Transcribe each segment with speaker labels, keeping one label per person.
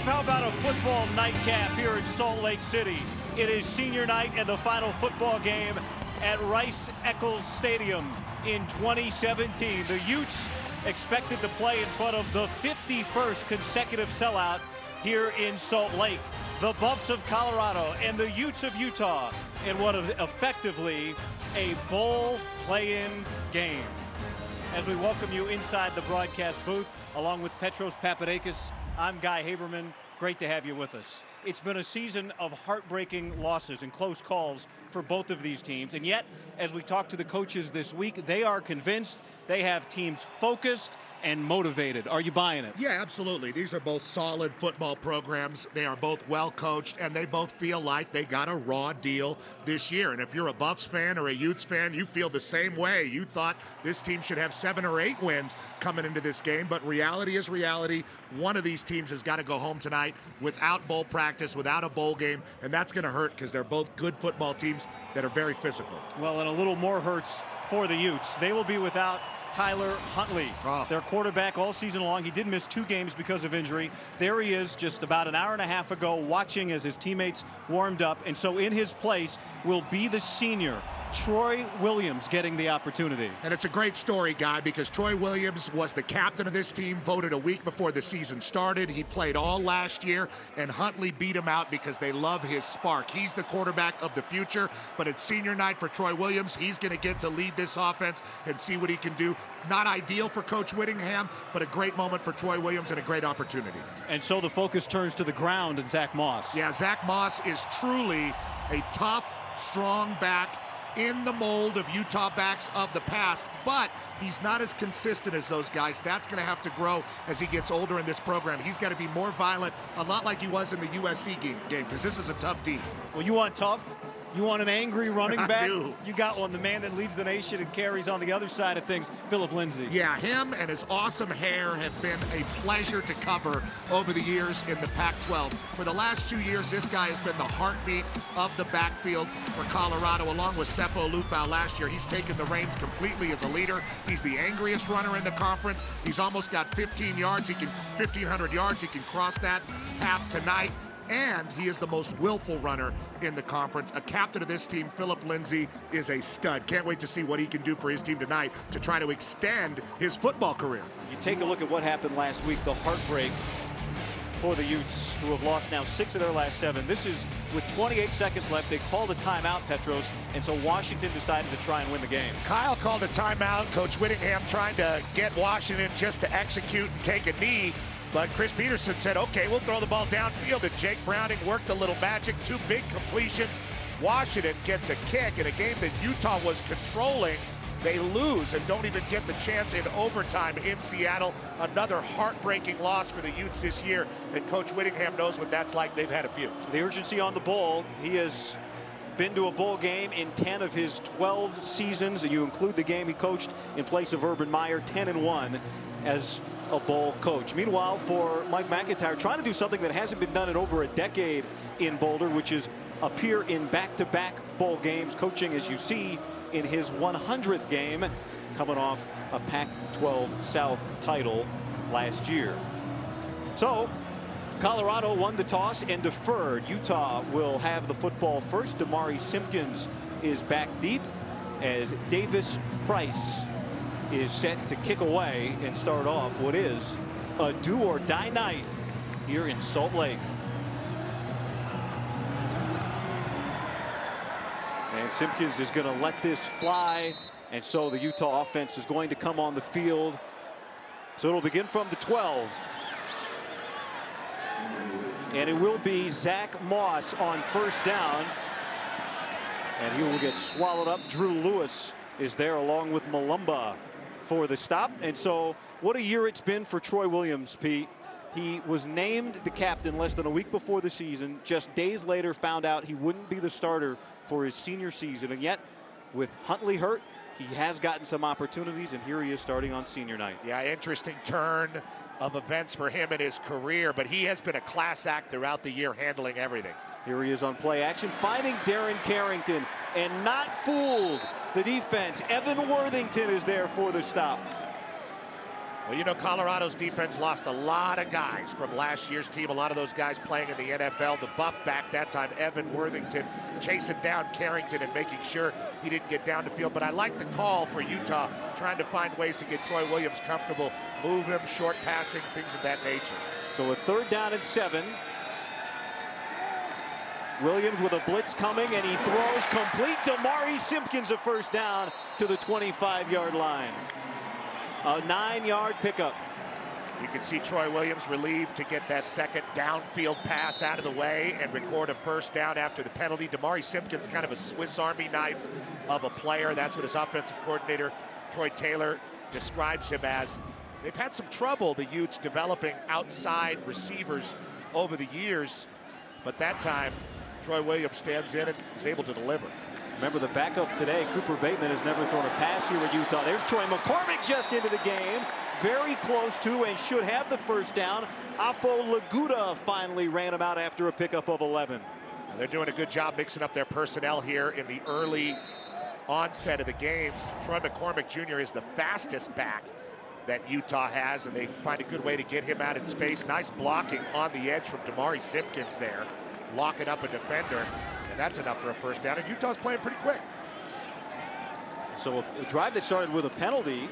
Speaker 1: how about a football nightcap here in Salt Lake City? It is senior night and the final football game at Rice-Eccles Stadium in 2017. The Utes expected to play in front of the 51st consecutive sellout here in Salt Lake. The Buffs of Colorado and the Utes of Utah in what is effectively a bowl play-in game. As we welcome you inside the broadcast booth, along with Petros Papadakis, I'm Guy Haberman. Great to have you with us. It's been a season of heartbreaking losses and close calls for both of these teams. And yet, as we talk to the coaches this week, they are convinced they have teams focused and motivated. Are you buying it?
Speaker 2: Yeah, absolutely. These are both solid football programs. They are both well coached, and they both feel like they got a raw deal this year. And if you're a Buffs fan or a Utes fan, you feel the same way. You thought this team should have 7 or 8 wins coming into this game, but reality is reality. One of these teams has got to go home tonight without bowl practice, without a bowl game, and that's going to hurt because they're both good football teams that are very physical.
Speaker 1: Well, and a little more hurts for the Utes. They will be without Tyler Huntley, their quarterback all season long. He did miss 2 games because of injury. There he is just about an hour and a half ago watching as his teammates warmed up. And so in his place will be the senior, Troy Williams, getting the opportunity.
Speaker 2: And it's a great story, Guy, because Troy Williams was the captain of this team, voted a week before the season started. He played all last year, and Huntley beat him out because they love his spark. He's the quarterback of the future, but it's senior night for Troy Williams. He's going to get to lead this offense and see what he can do. Not ideal for Coach Whittingham, but a great moment for Troy Williams and a great opportunity.
Speaker 1: And so the focus turns to the ground and Zach Moss.
Speaker 2: Yeah, Zach Moss is truly a tough, strong back in the mold of Utah backs of the past, but he's not as consistent as those guys. That's going to have to grow as he gets older in this program. He's got to be more violent, a lot like he was in the USC game, because this is a tough team.
Speaker 1: Well, you want tough? You want an angry running back?
Speaker 2: I do.
Speaker 1: You got one, the man that leads the nation and carries on the other side of things, Philip Lindsay.
Speaker 2: Yeah, him and his awesome hair have been a pleasure to cover over the years in the Pac-12. For the last 2 years, this guy has been the heartbeat of the backfield for Colorado, along with Sefo Lufau last year. He's taken the reins completely as a leader. He's the angriest runner in the conference. He's almost got 15 yards. 1,500 yards. He can cross that path tonight. And he is the most willful runner in the conference. A captain of this team, Philip Lindsay, is a stud. Can't wait to see what he can do for his team tonight to try to extend his football career.
Speaker 1: You take a look at what happened last week, the heartbreak for the Utes, who have lost now 6 of their last 7. This is with 28 seconds left. They called a timeout, Petros, and so Washington decided to try and win the game.
Speaker 2: Kyle called a timeout. Coach Whittingham trying to get Washington just to execute and take a knee. But Chris Peterson said, okay, we'll throw the ball downfield. And Jake Browning worked a little magic. 2 big completions. Washington gets a kick in a game that Utah was controlling. They lose and don't even get the chance in overtime in Seattle. Another heartbreaking loss for the Utes this year. And Coach Whittingham knows what that's like. They've had a few.
Speaker 1: The urgency on the ball. He has been to a bowl game in 10 of his 12 seasons. And you include the game he coached in place of Urban Meyer, 10-1 as a bowl coach. Meanwhile, for Mike McIntyre, trying to do something that hasn't been done in over a decade in Boulder, which is appear in back-to-back bowl games, coaching, as you see, in his 100th game, coming off a Pac-12 South title last year. So, Colorado won the toss and deferred. Utah will have the football first. Damari Simpkins is back deep as Davis Price is set to kick away and start off what is a do-or-die night here in Salt Lake. And Simpkins is going to let this fly, and so the Utah offense is going to come on the field. So it'll begin from the 12. And it will be Zach Moss on first down. And he will get swallowed up. Drew Lewis is there along with Malumba for the stop. And so what a year it's been for Troy Williams, Pete. He was named the captain less than a week before the season. Just days later found out he wouldn't be the starter for his senior season. And yet, with Huntley hurt, he has gotten some opportunities, and here he is starting on senior night.
Speaker 2: Yeah, interesting turn of events for him in his career, but he has been a class act throughout the year, handling everything.
Speaker 1: Here he is on play action, finding Darren Carrington, and not fooled the defense. Evan Worthington is there for the stop.
Speaker 2: Well, you know, Colorado's defense lost a lot of guys from last year's team. A lot of those guys playing in the NFL. The buff back that time, Evan Worthington, chasing down Carrington and making sure he didn't get down the field. But I like the call for Utah, trying to find ways to get Troy Williams comfortable, move him, short passing, things of that nature.
Speaker 1: So a 3rd down and 7. Williams with a blitz coming, and he throws complete. Damari Simpkins a 1st down to the 25-yard line. A 9-yard pickup.
Speaker 2: You can see Troy Williams relieved to get that second downfield pass out of the way and record a 1st down after the penalty. Damari Simpkins, kind of a Swiss Army knife of a player. That's what his offensive coordinator, Troy Taylor, describes him as. They've had some trouble, the Utes, developing outside receivers over the years. But that time, Troy Williams stands in and is able to deliver.
Speaker 1: Remember the backup today, Cooper Bateman, has never thrown a pass here at Utah. There's Troy McCormick just into the game. Very close to and should have the 1st down. Afo Laguda finally ran him out after a pickup of 11.
Speaker 2: They're doing a good job mixing up their personnel here in the early onset of the game. Troy McCormick Jr. is the fastest back that Utah has, and they find a good way to get him out in space. Nice blocking on the edge from Damari Simpkins there, locking up a defender. That's enough for a 1st down, and Utah's playing pretty quick.
Speaker 1: So a drive that started with a penalty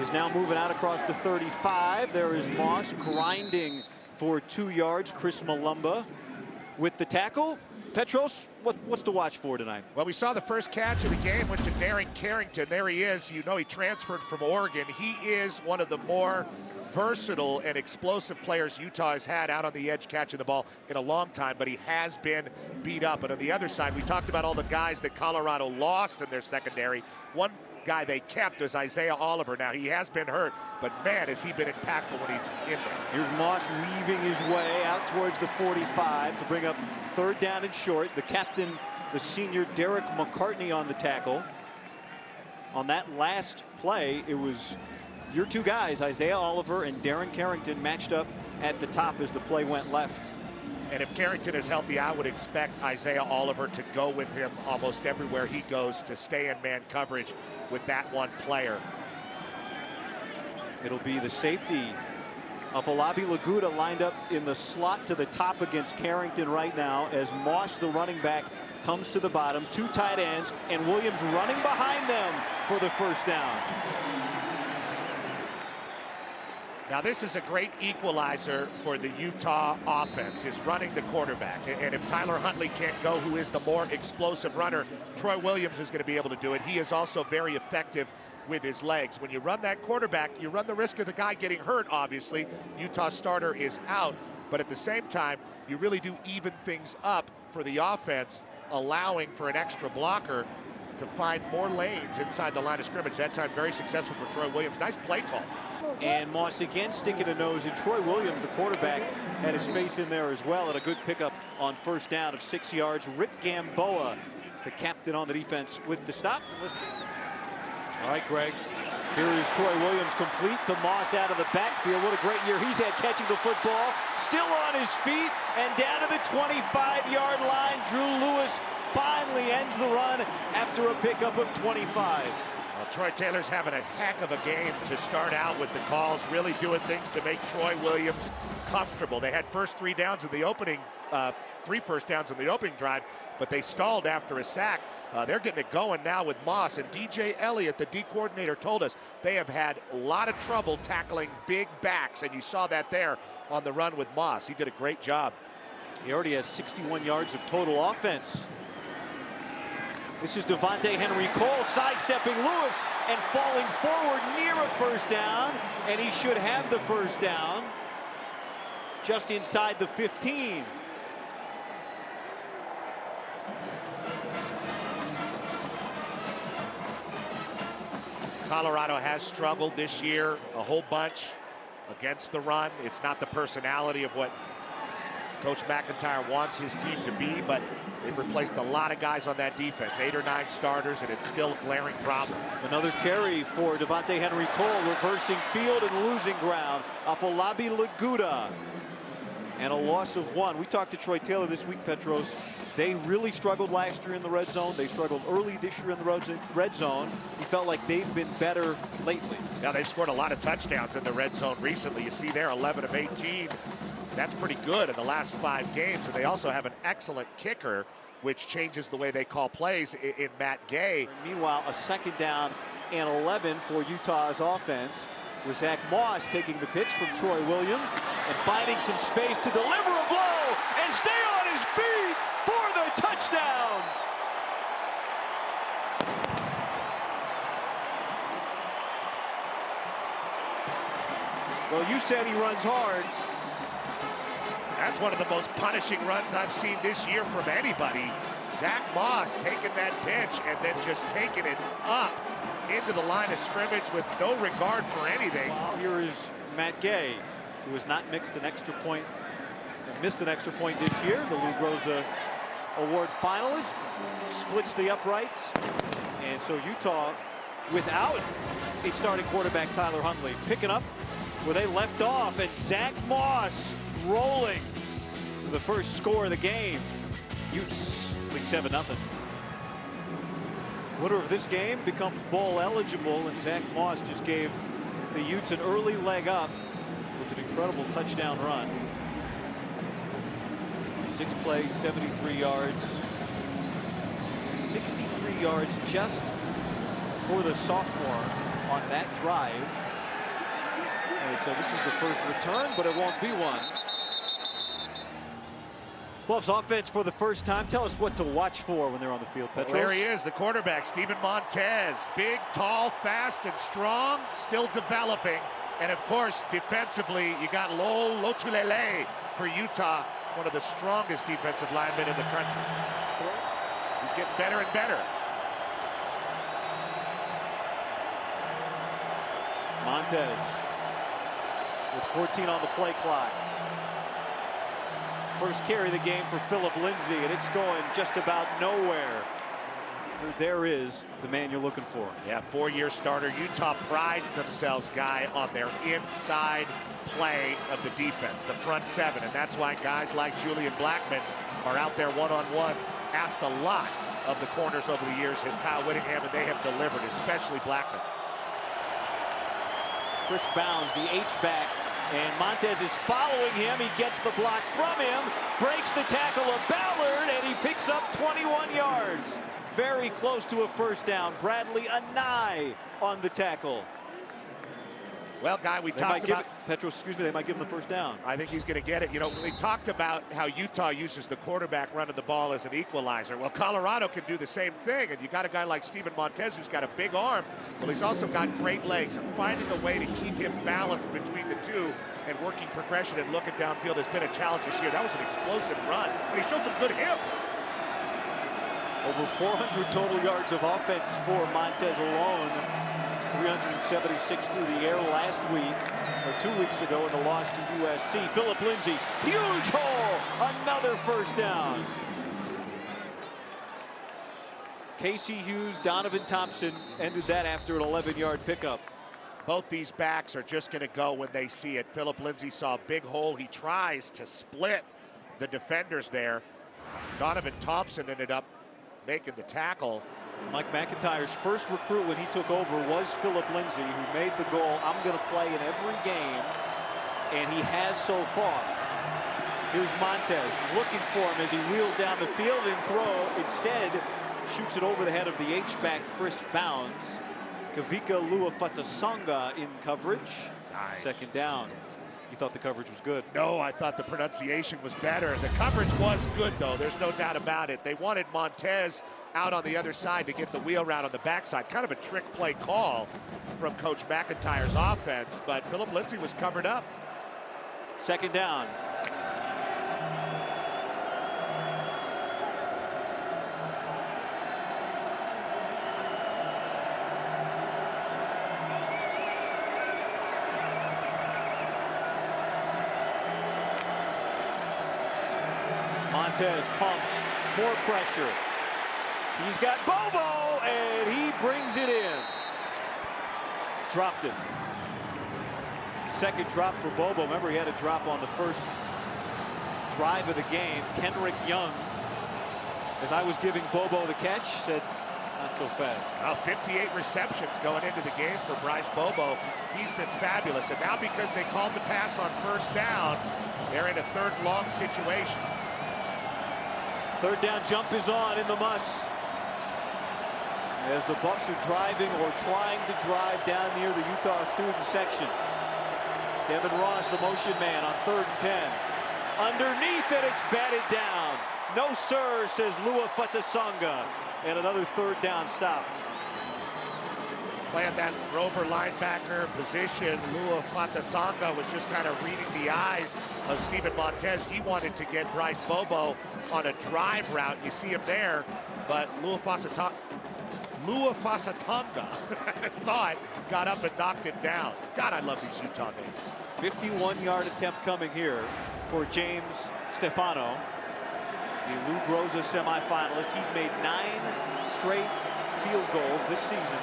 Speaker 1: is now moving out across the 35. There is Moss grinding for 2 yards. Chris Malumba with the tackle. Petros, what's to watch for tonight?
Speaker 2: Well, we saw the first catch of the game went to Darren Carrington. There he is. You know, he transferred from Oregon. He is one of the more versatile and explosive players Utah has had out on the edge catching the ball in a long time, but he has been beat up. And on the other side, we talked about all the guys that Colorado lost in their secondary. One guy they kept was Isaiah Oliver. Now, he has been hurt, but man, has he been impactful when he's in there.
Speaker 1: Here's Moss weaving his way out towards the 45 to bring up 3rd down and short. The captain, the senior Derek McCartney, on the tackle. On that last play, it was your 2 guys, Isaiah Oliver and Darren Carrington, matched up at the top as the play went left.
Speaker 2: And if Carrington is healthy, I would expect Isaiah Oliver to go with him almost everywhere he goes to stay in man coverage with that one player.
Speaker 1: It'll be the safety of Alabi Laguda lined up in the slot to the top against Carrington right now as Moss, the running back, comes to the bottom. 2 tight ends, and Williams running behind them for the 1st down.
Speaker 2: Now, this is a great equalizer for the Utah offense, is running the quarterback. And if Tyler Huntley can't go, who is the more explosive runner, Troy Williams is going to be able to do it. He is also very effective with his legs. When you run that quarterback, you run the risk of the guy getting hurt, obviously. Utah's starter is out. But at the same time, you really do even things up for the offense, allowing for an extra blocker to find more lanes inside the line of scrimmage. That time, very successful for Troy Williams. Nice play call.
Speaker 1: And Moss again sticking a nose in. Troy Williams, the quarterback, had his face in there as well, and a good pickup on 1st down of 6 yards. Rick Gamboa, the captain on the defense, with the stop. All right, Greg. Here is Troy Williams complete to Moss out of the backfield. What a great year he's had catching the football. Still on his feet and down to the 25-yard line. Drew Lewis finally ends the run after a pickup of 25.
Speaker 2: Well, Troy Taylor's having a heck of a game to start out with the calls, really doing things to make Troy Williams comfortable. They had 3 downs in the opening, 3 first downs in the opening drive, but they stalled after a sack. They're getting it going now with Moss, and DJ Elliott, the D coordinator, told us they have had a lot of trouble tackling big backs, and you saw that there on the run with Moss. He did a great job.
Speaker 1: He already has 61 yards of total offense. This is Devontae Henry Cole sidestepping Lewis and falling forward near a 1st down, and he should have the 1st down just inside the 15.
Speaker 2: Colorado has struggled this year a whole bunch against the run. It's not the personality of what Coach McIntyre wants his team to be, but they've replaced a lot of guys on that defense, 8 or 9 starters, and it's still a glaring problem.
Speaker 1: Another carry for Devontae Henry Cole, reversing field and losing ground off Alabi Laguda. And a loss of 1. We talked to Troy Taylor this week, Petros. They really struggled last year in the red zone. They struggled early this year in the red zone. He felt like they've been better lately.
Speaker 2: Now, they've scored a lot of touchdowns in the red zone recently. You see there, 11 of 18. That's pretty good in the last 5 games. And they also have an excellent kicker, which changes the way they call plays in Matt Gay.
Speaker 1: Meanwhile, a 2nd down and 11 for Utah's offense, with Zach Moss taking the pitch from Troy Williams and finding some space to deliver a blow and stay on his feet for the touchdown. Well, you said he runs hard.
Speaker 2: That's one of the most punishing runs I've seen this year from anybody. Zach Moss taking that pitch and then just taking it up into the line of scrimmage with no regard for anything.
Speaker 1: Well, here is Matt Gay, who has not missed an extra point this year. The Lou Groza Award finalist, splits the uprights. And so Utah, without a starting quarterback, Tyler Huntley, picking up where they left off, and Zach Moss rolling for the first score of the game. Utes lead 7-0. Winner of this game becomes bowl eligible, and Zach Moss just gave the Utes an early leg up with an incredible touchdown run. 6 plays, 73 yards. 63 yards just for the sophomore on that drive. And so this is the first return, but it won't be one. Buffs offense for the first time. Tell us what to watch for when they're on the field, Petros.
Speaker 2: Well, there he is, the quarterback, Steven Montez. Big, tall, fast, and strong, still developing. And of course, defensively, you got Lotulelei for Utah, one of the strongest defensive linemen in the country. He's getting better and better.
Speaker 1: Montez with 14 on the play clock. First carry of the game for Philip Lindsay, and it's going just about nowhere. There is the man you're looking for.
Speaker 2: Yeah, 4-year starter. Utah prides themselves, Guy, on their inside play of the defense, the front 7, and that's why guys like Julian Blackman are out there one-on-one. Asked a lot of the corners over the years, has Kyle Whittingham, and they have delivered, especially Blackman.
Speaker 1: Chris Bounds, the H-back, and Montez is following him. He gets the block from him, breaks the tackle of Ballard, and he picks up 21 yards. Very close to a first down. Bradley Anai on the tackle.
Speaker 2: Well, Guy, we talked about
Speaker 1: Petros, excuse me, they might give him the first down.
Speaker 2: I think he's going to get it. You know, we talked about how Utah uses the quarterback running the ball as an equalizer. Well, Colorado can do the same thing, and you got a guy like Steven Montez who's got a big arm. Well, he's also got great legs, and finding a way to keep him balanced between the two and working progression and looking downfield has been a challenge this year. That was an explosive run, and he showed some good hips.
Speaker 1: Over 400 total yards of offense for Montez alone. 376 through the air last week, or 2 weeks ago in the loss to USC. Philip Lindsay, huge hole, another first down. Casey Hughes, Donovan Thompson ended that after an 11-yard pickup.
Speaker 2: Both these backs are just going to go when they see it. Philip Lindsay saw a big hole. He tries to split the defenders there. Donovan Thompson ended up making the tackle.
Speaker 1: Mike McIntyre's first recruit when he took over was Philip Lindsay, who made the goal, I'm going to play in every game, and he has so far. Here's Montez looking for him as he wheels down the field and instead shoots it over the head of the H-back Chris Bounds. Kavika Luafatasanga in coverage.
Speaker 2: Nice.
Speaker 1: Second down. You thought the coverage was good?
Speaker 2: No, I thought the pronunciation was better. The coverage was good, though. There's no doubt about it. They wanted Montez out on the other side to get the wheel route on the backside. Kind of a trick play call from Coach McIntyre's offense, but Philip Lindsay was covered up.
Speaker 1: Second down. Montez pumps, more pressure. He's got Bobo, and he brings it in. Dropped it. Second drop for Bobo. Remember, he had a drop on the first drive of the game. Kenrick Young As I was giving Bobo the catch, said, not so fast.
Speaker 2: Well, 58 receptions going into the game for Bryce Bobo. He's been fabulous. And now because they called the pass on first down, they're in a third long situation.
Speaker 1: Third down jump is on in the MUSS. As the Buffs are driving or trying to drive down near the Utah student section. Devin Ross, the motion man, on 3rd and 10. Underneath it, it's batted down. No, sir, says Lua Fatasanga. And another third down stop.
Speaker 2: Playing that rover linebacker position, Lua Fatasanga was just kind of reading the eyes of Steven Montez. He wanted to get Bryce Bobo on a drive route. You see him there, but Lua Fasatanga saw it, got up and knocked it down. God, I love these Utah names.
Speaker 1: 51-yard attempt coming here for James Stefano, the Lou Groza semifinalist. He's made 9 straight field goals this season.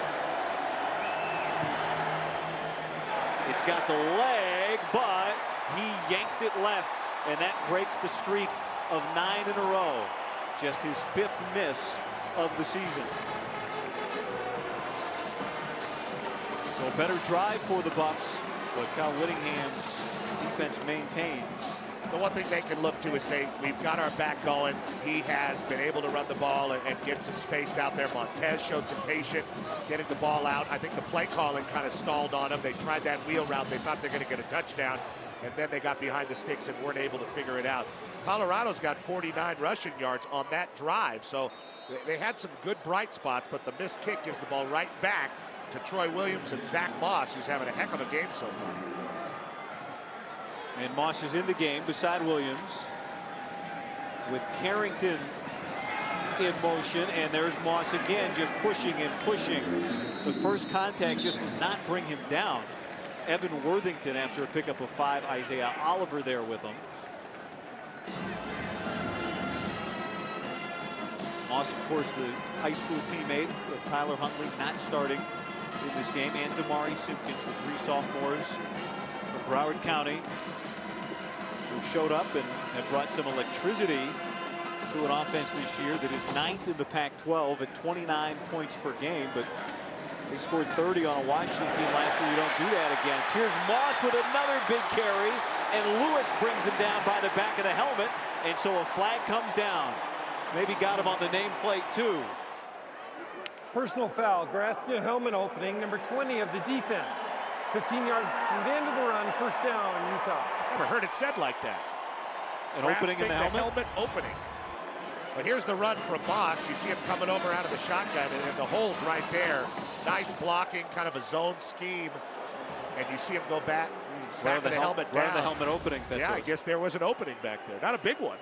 Speaker 1: It's got the leg, but he yanked it left, and that breaks the streak of 9 in a row. Just his 5th miss of the season. So a better drive for the Buffs, but Kyle Whittingham's defense maintains.
Speaker 2: The one thing they can look to is say, we've got our back going. He has been able to run the ball and get some space out there. Montez showed some patience getting the ball out. I think the play calling kind of stalled on him. They tried that wheel route. They thought they were going to get a touchdown, and then they got behind the sticks and weren't able to figure it out. Colorado's got 49 rushing yards on that drive, so they had some good bright spots, but the missed kick gives the ball right back to Troy Williams and Zach Moss, who's having a heck of a game so far.
Speaker 1: And Moss is in the game beside Williams with Carrington in motion, and there's Moss again just pushing and pushing. The first contact just does not bring him down. Evan Worthington after a pickup of 5, Isaiah Oliver there with him. Moss, of course, the high school teammate of Tyler Huntley, not starting in this game, and Damari Simpkins, the 3 sophomores from Broward County, who showed up and have brought some electricity to an offense this year that is 9th in the Pac-12 at 29 points per game, but they scored 30 on a Washington team last year you don't do that against. Here's Moss with another big carry, and Lewis brings him down by the back of the helmet, and so a flag comes down. Maybe got him on the nameplate too.
Speaker 3: Personal foul, grasping a helmet opening, number 20 of the defense. 15 yards from the end of the run, first down, Utah.
Speaker 2: Never heard it said like that.
Speaker 1: An opening in the helmet?
Speaker 2: Opening. But here's the run from Moss. You see him coming over out of the shotgun, and the hole's right there. Nice blocking, kind of a zone scheme. And you see him go back of the helmet down.
Speaker 1: Right in the helmet opening.
Speaker 2: Yeah, I guess there was an opening back there. Not a big one.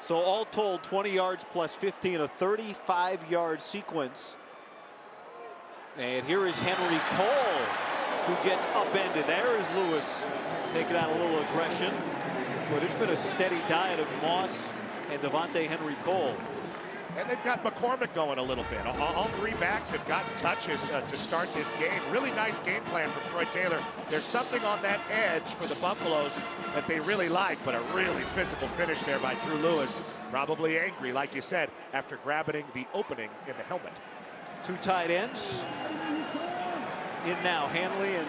Speaker 1: So all told, 20 yards plus 15, a 35-yard sequence. And here is Henry Cole, who gets upended. There is Lewis taking out a little aggression. But it's been a steady diet of Moss and Devontae Henry Cole.
Speaker 2: And they've got McCormick going a little bit. All 3 backs have gotten touches to start this game. Really nice game plan from Troy Taylor. There's something on that edge for the Buffaloes that they really like, but a really physical finish there by Drew Lewis. Probably angry, like you said, after grabbing the opening in the helmet.
Speaker 1: 2 tight ends. In now, Hanley and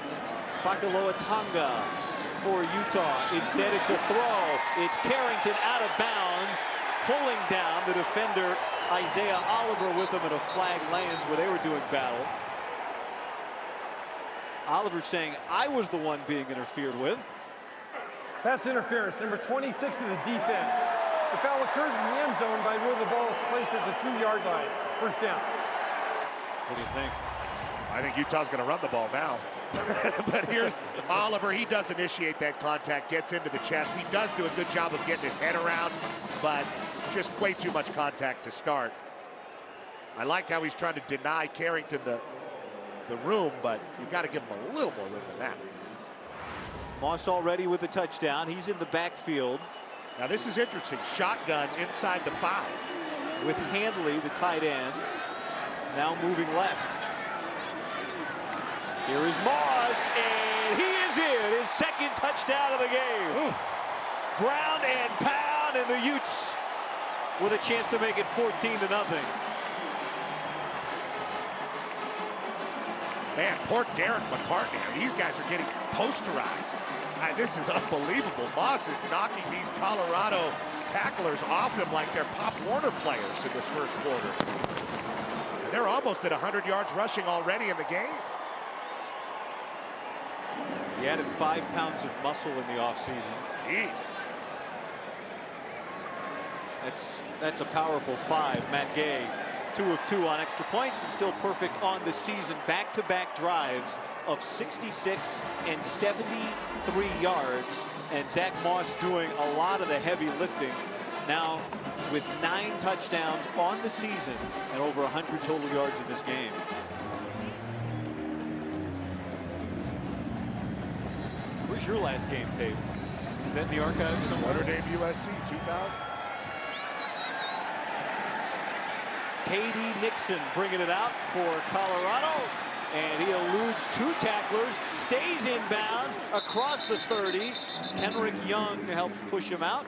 Speaker 1: Fakaloa Tonga for Utah. Instead, it's a throw. It's Carrington out of bounds, pulling down the defender Isaiah Oliver with him, and a flag lands where they were doing battle. Oliver saying, I was the one being interfered with.
Speaker 3: Pass interference, number 26 of the defense. The foul occurred in the end zone by where the ball is placed at the 2-yard line. First down.
Speaker 1: What do you think?
Speaker 2: I think Utah's going to run the ball now. But here's Oliver. He does initiate that contact, gets into the chest. He does do a good job of getting his head around, but just way too much contact to start. I like how he's trying to deny Carrington the room, but you got to give him a little more room than that.
Speaker 1: Moss already with the touchdown. He's in the backfield.
Speaker 2: Now this is interesting. Shotgun inside the 5.
Speaker 1: With Handley, the tight end, now moving left. Here is Moss, and he is in. His 2nd touchdown of the game. Oof. Ground and pound, and the Utes with a chance to make it 14-0.
Speaker 2: Man, poor Derek McCartney. These guys are getting posterized. This is unbelievable. MUSS is knocking these Colorado tacklers off him like they're Pop Warner players in this first quarter. And they're almost at 100 yards rushing already in the game.
Speaker 1: He added 5 pounds of muscle in the offseason.
Speaker 2: Jeez.
Speaker 1: That's a powerful 5. Matt Gay, 2 of 2 on extra points and still perfect on the season. Back-to-back drives of 66 and 73 yards. And Zach Moss doing a lot of the heavy lifting now with 9 touchdowns on the season and over 100 total yards in this game. Where's your last game tape? Is that in the archives somewhere?
Speaker 2: Notre Dame USC 2000.
Speaker 1: K.D. Nixon bringing it out for Colorado. And he eludes 2 tacklers, stays in bounds across the 30. Kenrick Young helps push him out.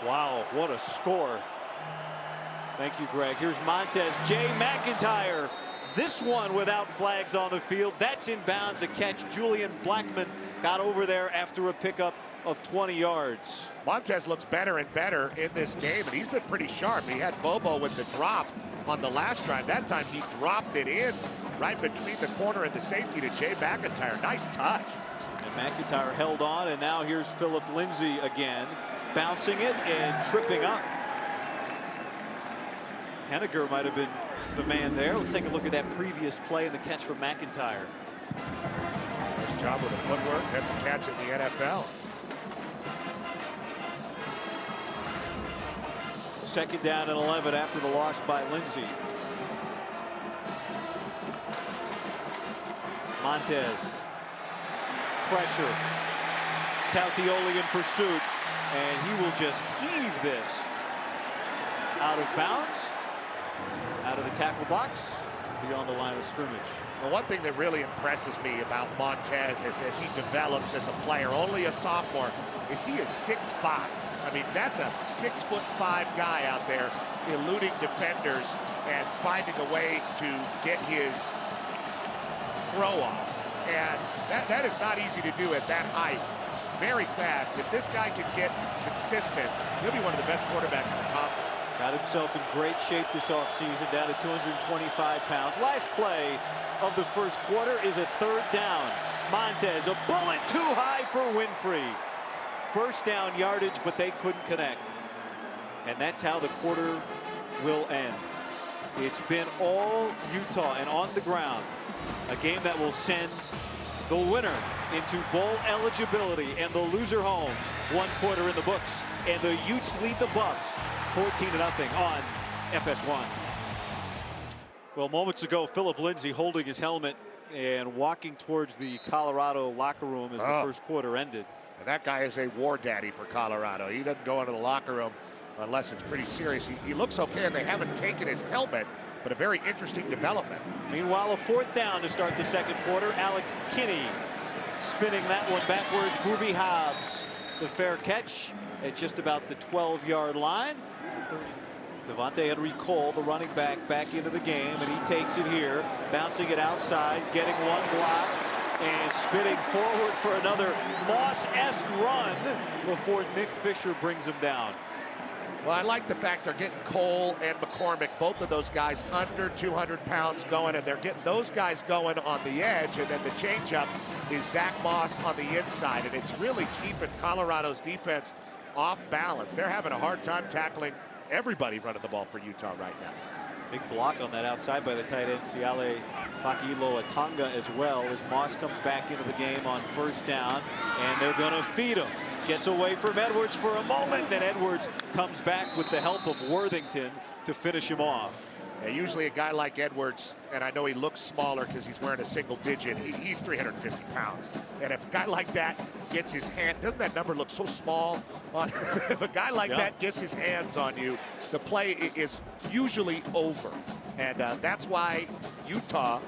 Speaker 1: Wow, what a score. Thank you, Greg. Here's Montez. Jay McIntyre. This one without flags on the field. That's in bounds. A catch. Julian Blackman got over there after a pickup of 20 yards.
Speaker 2: Montez looks better and better in this game, and he's been pretty sharp. He had Bobo with the drop on the last drive. That time he dropped it in right between the corner and the safety to Jay McIntyre. Nice touch.
Speaker 1: And McIntyre held on, and now here's Philip Lindsay again, bouncing it and tripping up. Henniger might have been the man there. Let's take a look at that previous play and the catch from McIntyre.
Speaker 2: Nice job with the footwork. That's a catch in the NFL.
Speaker 1: Second down and 11 after the loss by Lindsay. Montez. Pressure. Tautioli in pursuit. And he will just heave this out of bounds. Out of the tackle box. Beyond the line of scrimmage.
Speaker 2: Well, one thing that really impresses me about Montez as he develops as a player, only a sophomore, is he is 6'5". I mean, that's a 6'5" guy out there eluding defenders and finding a way to get his throw off. And that is not easy to do at that height. Very fast. If this guy can get consistent, he'll be one of the best quarterbacks in the conference.
Speaker 1: Got himself in great shape this offseason, down to 225 pounds. Last play of the first quarter is a 3rd down. Montez, a bullet too high for Winfrey. First down yardage, but they couldn't connect. And that's how the quarter will end. It's been all Utah and on the ground. A game that will send the winner into bowl eligibility and the loser home. 1 quarter in the books. And the Utes lead the Buffs 14-0 on FS1. Well, moments ago, Philip Lindsay holding his helmet and walking towards the Colorado locker room as the first quarter ended.
Speaker 2: And that guy is a war daddy for Colorado. He doesn't go into the locker room unless it's pretty serious. He looks okay, and they haven't taken his helmet, but a very interesting development.
Speaker 1: Meanwhile, a 4th down to start the second quarter. Alex Kinney spinning that one backwards. Booby Hobbs, the fair catch at just about the 12-yard line. Devontae Henry Cole, the running back into the game, and he takes it here, bouncing it outside, getting 1 block, and spinning forward for another Moss-esque run before Nick Fisher brings him down.
Speaker 2: Well, I like the fact they're getting Cole and McCormick, both of those guys under 200 pounds going, and they're getting those guys going on the edge, and then the changeup is Zach Moss on the inside, and it's really keeping Colorado's defense off balance. They're having a hard time tackling everybody running the ball for Utah right now.
Speaker 1: Big block on that outside by the tight end, Siale Fakilo Atonga as well, as Moss comes back into the game on 1st down, and they're going to feed him. Gets away from Edwards for a moment, then Edwards comes back with the help of Worthington to finish him off.
Speaker 2: Yeah, usually a guy like Edwards, and I know he looks smaller because he's wearing a single digit, he's 350 pounds. And if a guy like that gets his hand, doesn't that number look so small? If a guy like that gets his hands on you, the play is usually over. And that's why Utah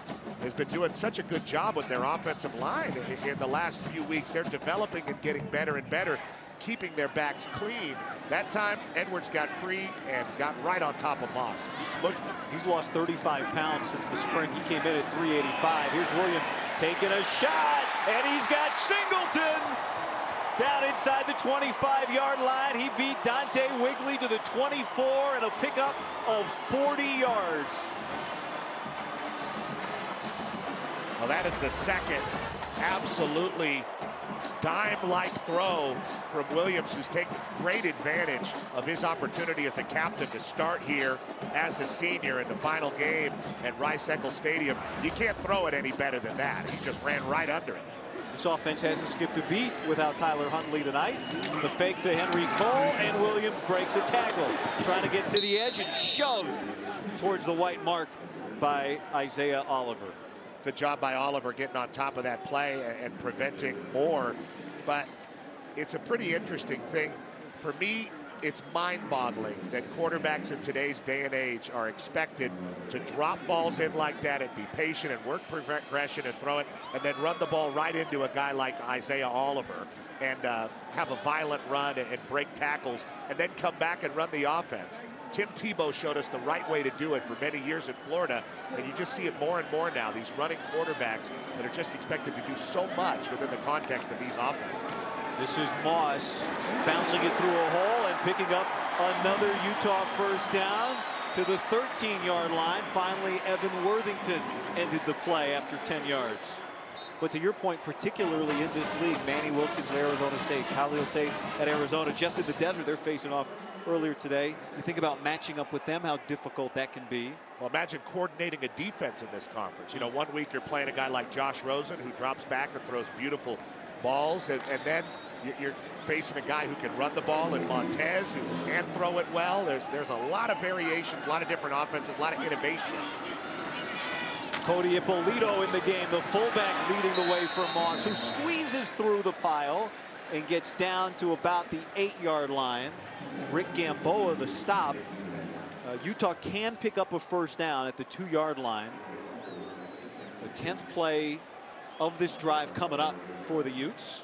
Speaker 2: has been doing such a good job with their offensive line in the last few weeks. They're developing and getting better and better. keeping their backs clean. That time, Edwards got free and got right on top of MUSS.
Speaker 1: He's lost 35 pounds since the spring. He came in at 385. Here's Williams taking a shot, and he's got Singleton down inside the 25-yard line. He beat Dante Wigley to the 24 and a pickup of 40 yards.
Speaker 2: Well, that is the second absolutely dime-like throw from Williams, who's taken great advantage of his opportunity as a captain to start here as a senior in the final game at Rice-Eccles Stadium. You can't throw it any better than that. He just ran right under it.
Speaker 1: This offense hasn't skipped a beat without Tyler Huntley tonight. The fake to Henry Cole, and Williams breaks a tackle, trying to get to the edge and shoved towards the white mark by Isaiah Oliver.
Speaker 2: Good job by Oliver getting on top of that play and preventing more. But it's a pretty interesting thing. For me, it's mind-boggling that quarterbacks in today's day and age are expected to drop balls in like that and be patient and work progression and throw it, and then run the ball right into a guy like Isaiah Oliver and have a violent run and break tackles and then come back and run the offense. Tim Tebow showed us the right way to do it for many years in Florida, and you just see it more and more now, these running quarterbacks that are just expected to do so much within the context of these offenses.
Speaker 1: This is MUSS bouncing it through a hole and picking up another Utah first down to the 13-yard line. Finally, Evan Worthington ended the play after 10 yards. But to your point, particularly in this league, Manny Wilkins at Arizona State, Khalil Tate at Arizona, just in the desert, they're facing off earlier today. You think about matching up with them, how difficult that can be.
Speaker 2: Well, imagine coordinating a defense in this conference. You know, one week you're playing a guy like Josh Rosen, who drops back and throws beautiful balls, and then you're facing a guy who can run the ball in Montez, who can throw it well. There's a lot of variations, a lot of different offenses, a lot of innovation.
Speaker 1: Cody Ippolito in the game, the fullback leading the way for MUSS, who squeezes through the pile and gets down to about the 8-yard line. Rick Gamboa, the stop. Utah can pick up a first down at the 2-yard line. The 10th play of this drive coming up for the Utes.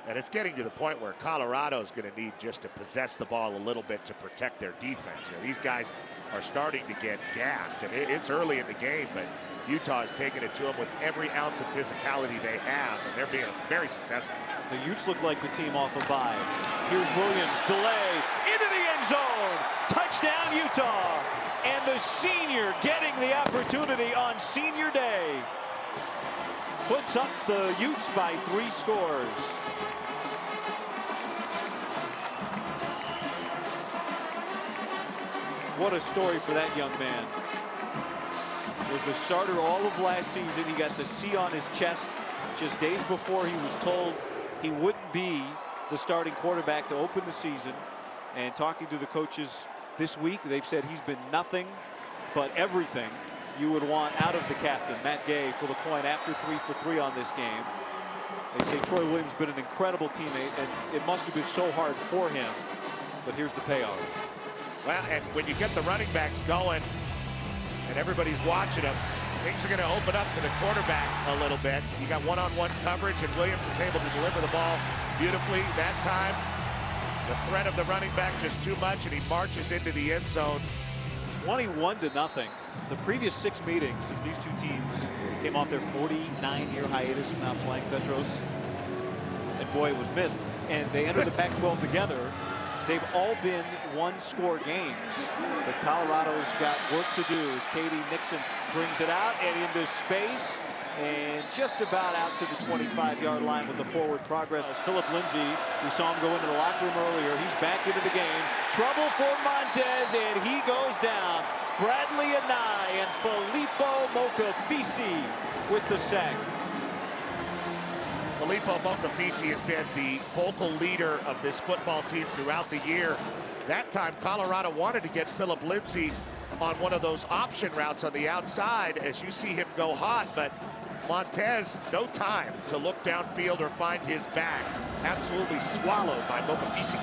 Speaker 2: And it's getting to the point where Colorado is going to need just to possess the ball a little bit to protect their defense. You know, these guys are starting to get gassed, and it's early in the game, but Utah is taking it to them with every ounce of physicality they have, and they're being very successful.
Speaker 1: The Utes look like the team off a bye. Here's Williams, delay, into the end zone, touchdown Utah, and the senior getting the opportunity on senior day. Puts up the Utes by 3 scores. What a story for that young man. Was the starter all of last season. He got the C on his chest just days before he was told he wouldn't be the starting quarterback to open the season. And talking to the coaches this week, they've said he's been nothing but everything you would want out of the captain, Matt Gay, for the point after 3 for 3 on this game. They say Troy Williams has been an incredible teammate, and it must have been so hard for him. But here's the payoff.
Speaker 2: Well, and when you get the running backs going and everybody's watching them, things are going to open up for the quarterback a little bit. You got one-on-one coverage, and Williams is able to deliver the ball beautifully that time. The threat of the running back just too much, and he marches into the end zone.
Speaker 1: 21-0. The previous 6 meetings since these two teams came off their 49-year hiatus of not playing Petros, and boy, it was missed. And they entered the Pac-12 together. They've all been one-score games, but Colorado's got work to do as Katie Nixon brings it out and into space and just about out to the 25-yard line with the forward progress. As Philip Lindsay, we saw him go into the locker room earlier. He's back into the game. Trouble for Montez, and he goes down. Bradley Anai and Filippo Mokafisi with the sack.
Speaker 2: Filippo Mokafisi has been the vocal leader of this football team throughout the year. That time, Colorado wanted to get Philip Lindsay on one of those option routes on the outside as you see him go hot, but Montez, no time to look downfield or find his back. Absolutely swallowed by Mokafisi.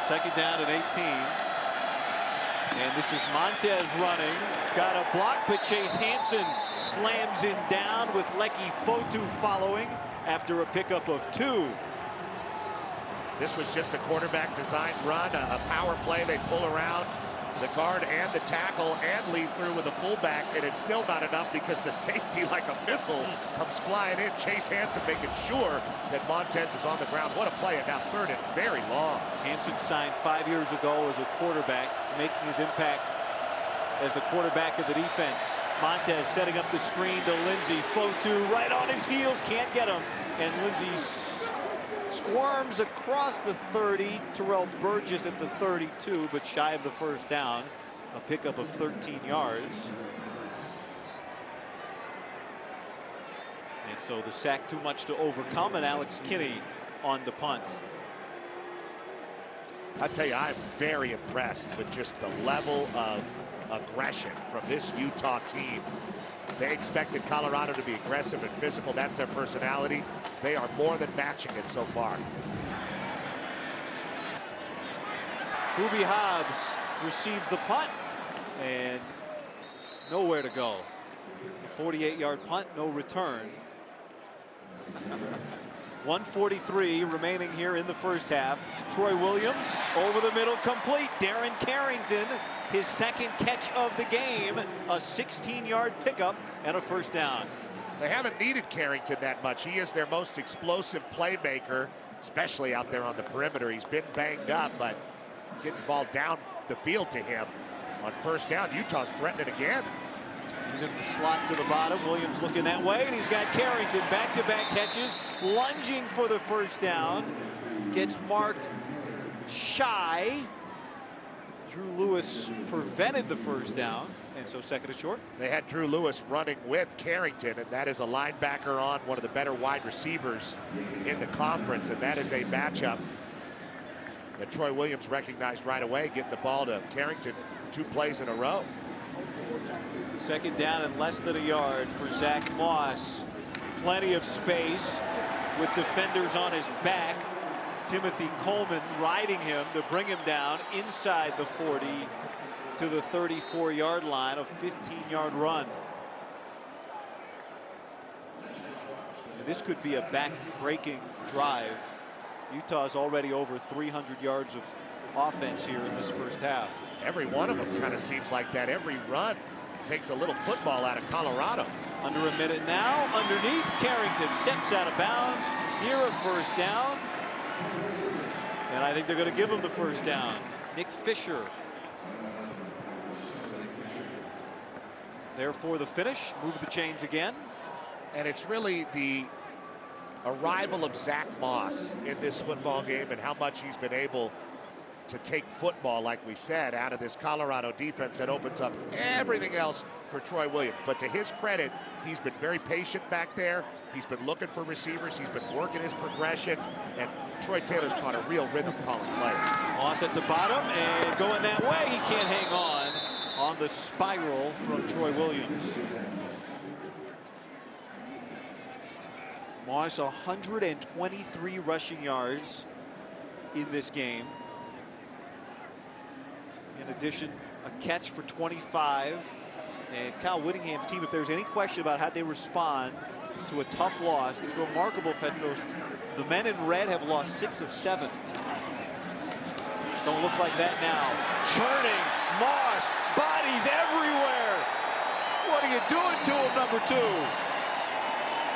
Speaker 1: 2nd down and 18. And this is Montez running. Got a block, but Chase Hansen slams him down with Leki Fotu following after a pickup of 2.
Speaker 2: This was just a quarterback designed run, a power play. They pull around the guard and the tackle and lead through with a fullback, and it's still not enough because the safety, like a missile, comes flying in. Chase Hansen making sure that Montez is on the ground. What a play, and now third and very long.
Speaker 1: Hansen signed 5 years ago as a quarterback, making his impact as the quarterback of the defense. Montez setting up the screen to Lindsey. Fotu right on his heels, can't get him. And Lindsey squirms across the 30. Terrell Burgess at the 32, but shy of the first down. A pickup of 13 yards. And so the sack too much to overcome, and Alex Kinney on the punt.
Speaker 2: I tell you, I'm very impressed with just the level of aggression from this Utah team. They expected Colorado to be aggressive and physical. That's their personality. They are more than matching it so far.
Speaker 1: Hubie Hobbs receives the punt and nowhere to go. A 48-yard punt, no return. 1:43 remaining here in the first half. Troy Williams over the middle, complete. Darren Carrington, his second catch of the game, a 16-yard pickup and a first down.
Speaker 2: They haven't needed Carrington that much. He is their most explosive playmaker, especially out there on the perimeter. He's been banged up, but getting the ball down the field to him on first down. Utah's threatening again.
Speaker 1: He's in the slot to the bottom. Williams looking that way, and he's got Carrington back-to-back catches, lunging for the first down. Gets marked shy. Drew Lewis prevented the first down, and so second and short.
Speaker 2: They had Drew Lewis running with Carrington, and that is a linebacker on one of the better wide receivers in the conference, and that is a matchup that Troy Williams recognized right away, getting the ball to Carrington 2 plays in a row.
Speaker 1: Second down and less than a yard for Zach Moss. Plenty of space with defenders on his back. Timothy Coleman riding him to bring him down inside the 40 to the 34-yard line, a 15-yard run. And this could be a back-breaking drive. Utah's already over 300 yards of offense here in this first half.
Speaker 2: Every one of them kind of seems like that. Every run takes a little football out of Colorado.
Speaker 1: Under a minute now. Underneath, Carrington steps out of bounds near a first down. And I think they're going to give him the first down. Nick Fisher there for the finish. Move the chains again.
Speaker 2: And it's really the arrival of Zach Moss in this football game and how much he's been able to take football, like we said, out of this Colorado defense that opens up everything else for Troy Williams. But to his credit, he's been very patient back there. He's been looking for receivers. He's been working his progression, and Troy Taylor's caught a real rhythm calling plays.
Speaker 1: Moss at the bottom and going that way. He can't hang on the spiral from Troy Williams. Moss 123 rushing yards in this game. In addition, a catch for 25. And Kyle Whittingham's team, if there's any question about how they respond to a tough loss, it's remarkable, Petros. The men in red have lost 6 of 7. Don't look like that now. Churning, Moss, bodies everywhere. What are you doing to him, number 2?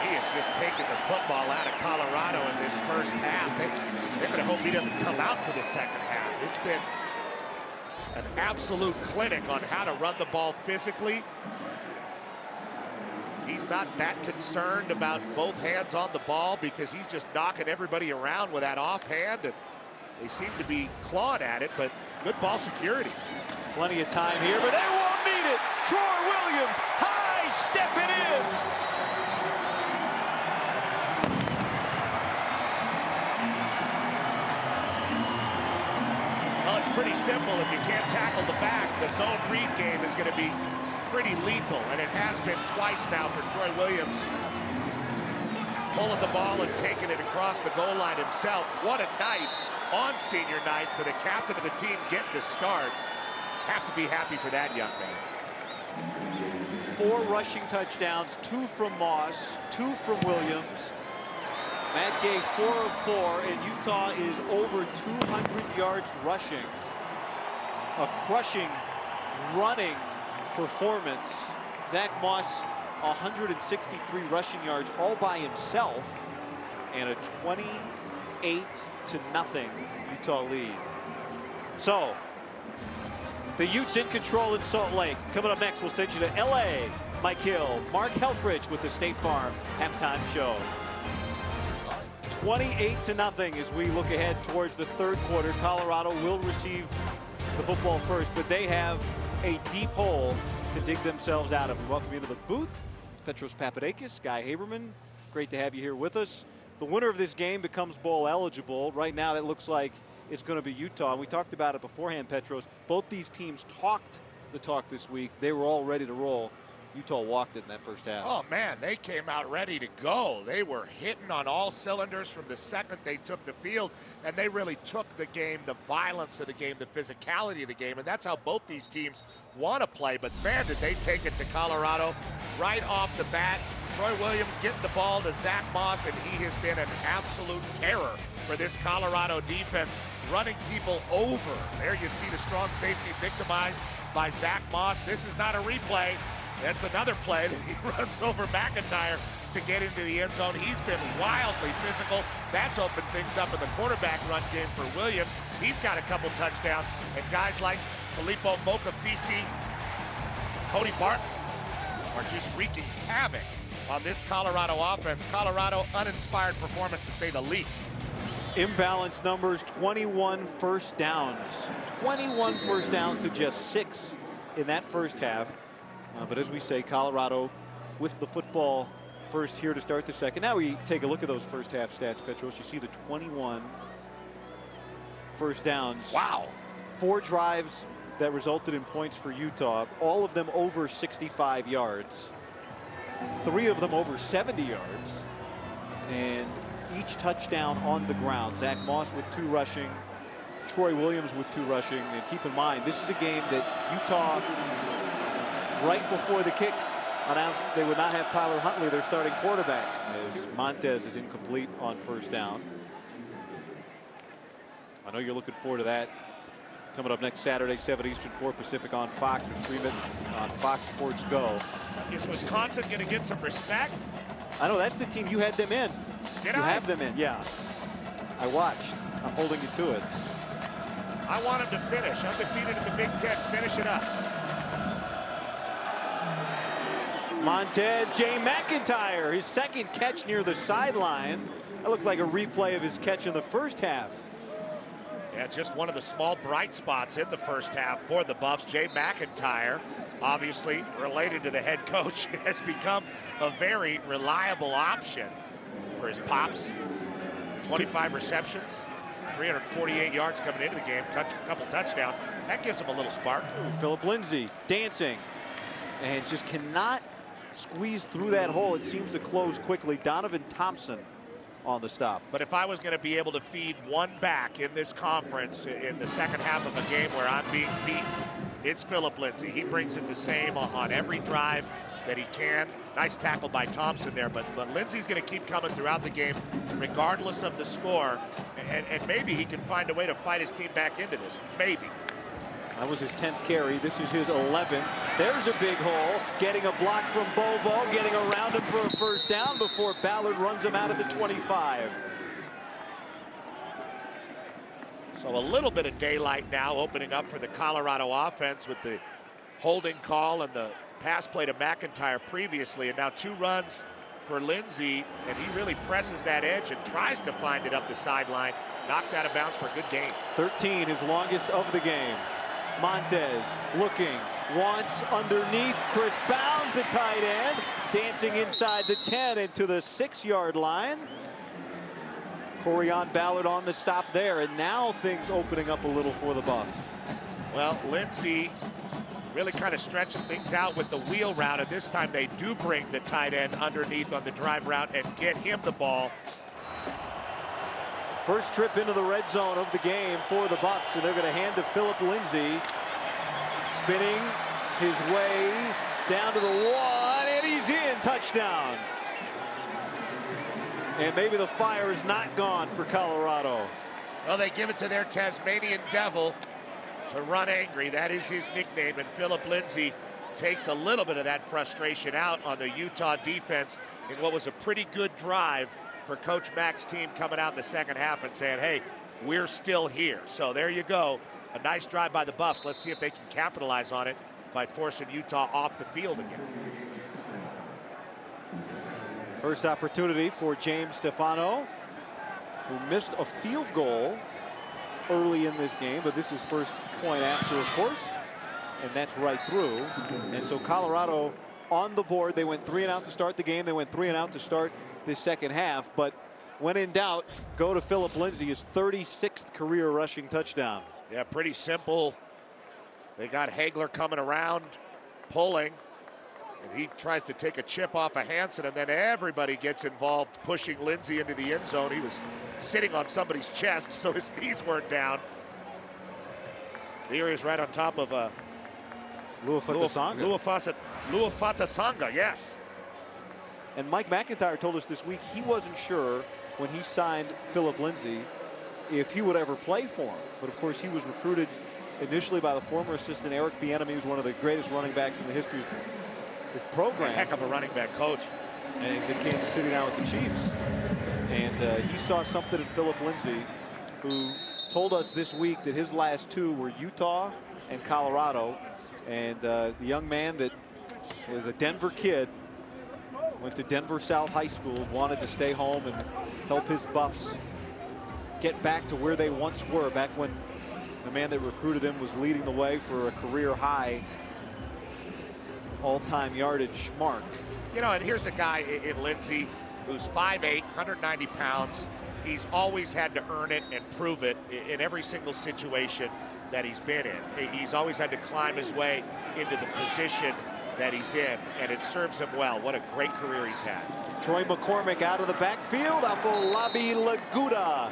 Speaker 2: He is just taking the football out of Colorado in this first half. They're going to hope he doesn't come out for the second half. It's been an absolute clinic on how to run the ball physically. He's not that concerned about both hands on the ball because he's just knocking everybody around with that offhand, and they seem to be clawing at it, but good ball security.
Speaker 1: Plenty of time here, but they won't need it. Troy Williams, high stepping in.
Speaker 2: Well, it's pretty simple. If you can't tackle the back, the zone read game is going to be pretty lethal, and it has been twice now for Troy Williams. Pulling the ball and taking it across the goal line himself. What a night on senior night for the captain of the team getting to start. Have to be happy for that young man.
Speaker 1: 4 rushing touchdowns, 2 from Moss, 2 from Williams. Matt Gay 4 of 4, and Utah is over 200 yards rushing. A crushing running performance. Zach Moss 163 rushing yards all by himself, and a 28-0 Utah lead. So the Utes in control in Salt Lake. Coming up next, we'll send you to LA. Mike Hill, Mark Helfrich with the State Farm halftime show. 28-0 as we look ahead towards the third quarter. Colorado will receive the football first, but they have a deep hole to dig themselves out of. We welcome you to the booth. Petros Papadakis, Guy Haberman. Great to have you here with us. The winner of this game becomes bowl eligible. Right now, that looks like it's going to be Utah. And we talked about it beforehand, Petros. Both these teams talked the talk this week. They were all ready to roll. Utah walked it in that first half.
Speaker 2: Oh, man, they came out ready to go. They were hitting on all cylinders from the second they took the field, and they really took the game, the violence of the game, the physicality of the game, and that's how both these teams want to play. But, man, did they take it to Colorado right off the bat. Troy Williams getting the ball to Zach Moss, and he has been an absolute terror for this Colorado defense, running people over. There you see the strong safety victimized by Zach Moss. This is not a replay. That's another play that he runs over McIntyre to get into the end zone. He's been wildly physical. That's opened things up in the quarterback run game for Williams. He's got a couple touchdowns. And guys like Filippo Mokafisi, Cody Barton are just wreaking havoc on this Colorado offense. Colorado, uninspired performance to say the least.
Speaker 1: Imbalanced numbers, 21 first downs. 21 first downs to just 6 in that first half. But as we say, Colorado with the football first here to start the second. Now we take a look at those first half stats, Petros. You see the 21 first downs.
Speaker 2: Wow.
Speaker 1: 4 drives that resulted in points for Utah, all of them over 65 yards. 3 of them over 70 yards. And each touchdown on the ground. Zach Moss with 2 rushing, Troy Williams with 2 rushing. And keep in mind, this is a game that Utah, right before the kick, announced they would not have Tyler Huntley, their starting quarterback, as Montez is incomplete on first down. I know you're looking forward to that. Coming up next Saturday, 7 Eastern, 4 Pacific on Fox. We'll stream it on Fox Sports Go.
Speaker 2: Is Wisconsin going to get some respect?
Speaker 1: I know that's the team you had them in.
Speaker 2: Did
Speaker 1: you
Speaker 2: I?
Speaker 1: have them in, yeah. I watched. I'm holding you to it.
Speaker 2: I want them to finish. Undefeated in the Big Ten. Finish it up.
Speaker 1: Montez, Jay McIntyre, his second catch near the sideline. That looked like a replay of his catch in the first half.
Speaker 2: Yeah, just one of the small bright spots in the first half for the Buffs. Jay McIntyre, obviously related to the head coach, has become a very reliable option for his Pops. 25 receptions, 348 yards coming into the game, a couple touchdowns. That gives him a little spark.
Speaker 1: Philip Lindsay dancing and just cannot squeeze through that hole. It seems to close quickly. Donovan Thompson on the stop.
Speaker 2: But if I was going to be able to feed one back in this conference in the second half of a game where I'm being beaten, it's Philip Lindsay. He brings it the same on every drive that he can. Nice tackle by Thompson there, but Lindsay's going to keep coming throughout the game regardless of the score, and maybe he can find a way to fight his team back into this. Maybe.
Speaker 1: That was his 10th carry. This is his 11th. There's a big hole. Getting a block from Bobo. Getting around him for a first down before Ballard runs him out of the 25.
Speaker 2: So a little bit of daylight now opening up for the Colorado offense with the holding call and the pass play to McIntyre previously. And now 2 runs for Lindsay, and he really presses that edge and tries to find it up the sideline. Knocked out of bounds for a good gain.
Speaker 1: 13, his longest of the game. Montez looking, wants underneath. Chris Bounds, the tight end, dancing inside the 10 into the 6-yard line. Corian Ballard on the stop there, and now things opening up a little for the Buffs.
Speaker 2: Well, Lindsay really kind of stretching things out with the wheel route, and this time they do bring the tight end underneath on the drive route and get him the ball.
Speaker 1: First trip into the red zone of the game for the Buffs, so they're going to hand to Philip Lindsay. Spinning his way down to the 1, and he's in. Touchdown. And maybe the fire is not gone for Colorado.
Speaker 2: Well, they give it to their Tasmanian Devil to run angry. That is his nickname. And Philip Lindsay takes a little bit of that frustration out on the Utah defense in what was a pretty good drive for Coach Mack's team coming out in the second half and saying, hey, we're still here. So there you go. A nice drive by the Buffs. Let's see if they can capitalize on it by forcing Utah off the field again.
Speaker 1: First opportunity for James Stefano, who missed a field goal early in this game, but this is first point after, of course, and that's right through. And so Colorado on the board. They went 3 and out to start the game. They went 3 and out to start this second half, but when in doubt, go to Philip Lindsay, his 36th career rushing touchdown.
Speaker 2: Yeah, pretty simple. They got Hagler coming around, pulling, and he tries to take a chip off of Hansen, and then everybody gets involved, pushing Lindsay into the end zone. He was sitting on somebody's chest, so his knees weren't down. Here he is right on top of Luafatasanga, yes.
Speaker 1: And Mike McIntyre told us this week he wasn't sure when he signed Philip Lindsay if he would ever play for him. But of course, he was recruited initially by the former assistant Eric Bieniemy, who's one of the greatest running backs in the history of the program.
Speaker 2: A heck of a running back coach.
Speaker 1: And he's in Kansas City now with the Chiefs. And he saw something in Philip Lindsay, who told us this week that his last 2 were Utah and Colorado. And the young man that is a Denver kid, went to Denver South High School, wanted to stay home and help his Buffs get back to where they once were, back when the man that recruited him was leading the way for a career high all-time yardage mark.
Speaker 2: You know, and here's a guy in Lindsay who's 5'8", 190 pounds. He's always had to earn it and prove it in every single situation that he's been in. He's always had to climb his way into the position that he's in, and it serves him well. What a great career he's had.
Speaker 1: Troy McCormick out of the backfield. Afolabi Laguda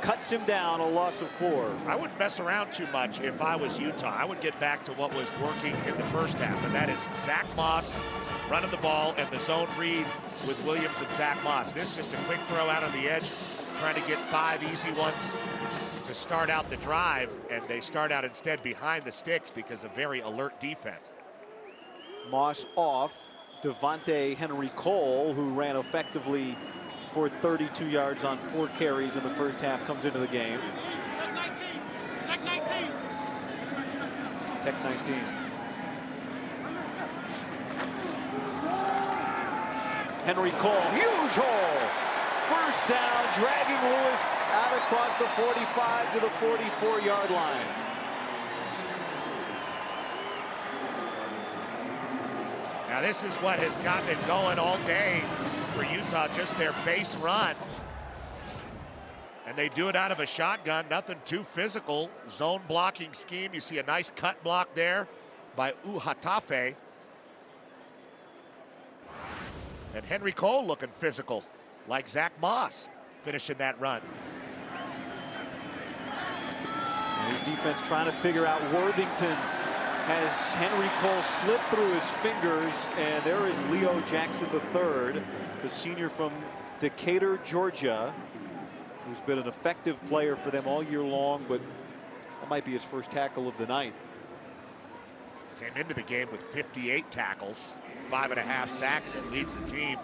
Speaker 1: cuts him down, a loss of 4.
Speaker 2: I wouldn't mess around too much if I was Utah. I would get back to what was working in the first half, and that is Zach Moss running the ball and the zone read with Williams and Zach Moss. This just a quick throw out on the edge, trying to get 5 easy ones to start out the drive, and they start out instead behind the sticks because of very alert defense.
Speaker 1: Moss off. Devontae Henry Cole, who ran effectively for 32 yards on 4 carries in the first half, comes into the game.
Speaker 4: Tech 19. Tech 19.
Speaker 1: Tech 19. Henry Cole, huge hole. First down, dragging Lewis out across the 45 to the 44-yard line.
Speaker 2: Now this is what has gotten it going all day for Utah, just their base run. And they do it out of a shotgun, nothing too physical. Zone blocking scheme. You see a nice cut block there by Uhatafe. And Henry Cole looking physical, like Zach Moss finishing that run.
Speaker 1: And his defense trying to figure out Worthington. Has Henry Cole slip through his fingers, and there is Leo Jackson III, the senior from Decatur, Georgia, who's been an effective player for them all year long, but that might be his first tackle of the night.
Speaker 2: Came into the game with 58 tackles, 5.5 sacks, and leads the team.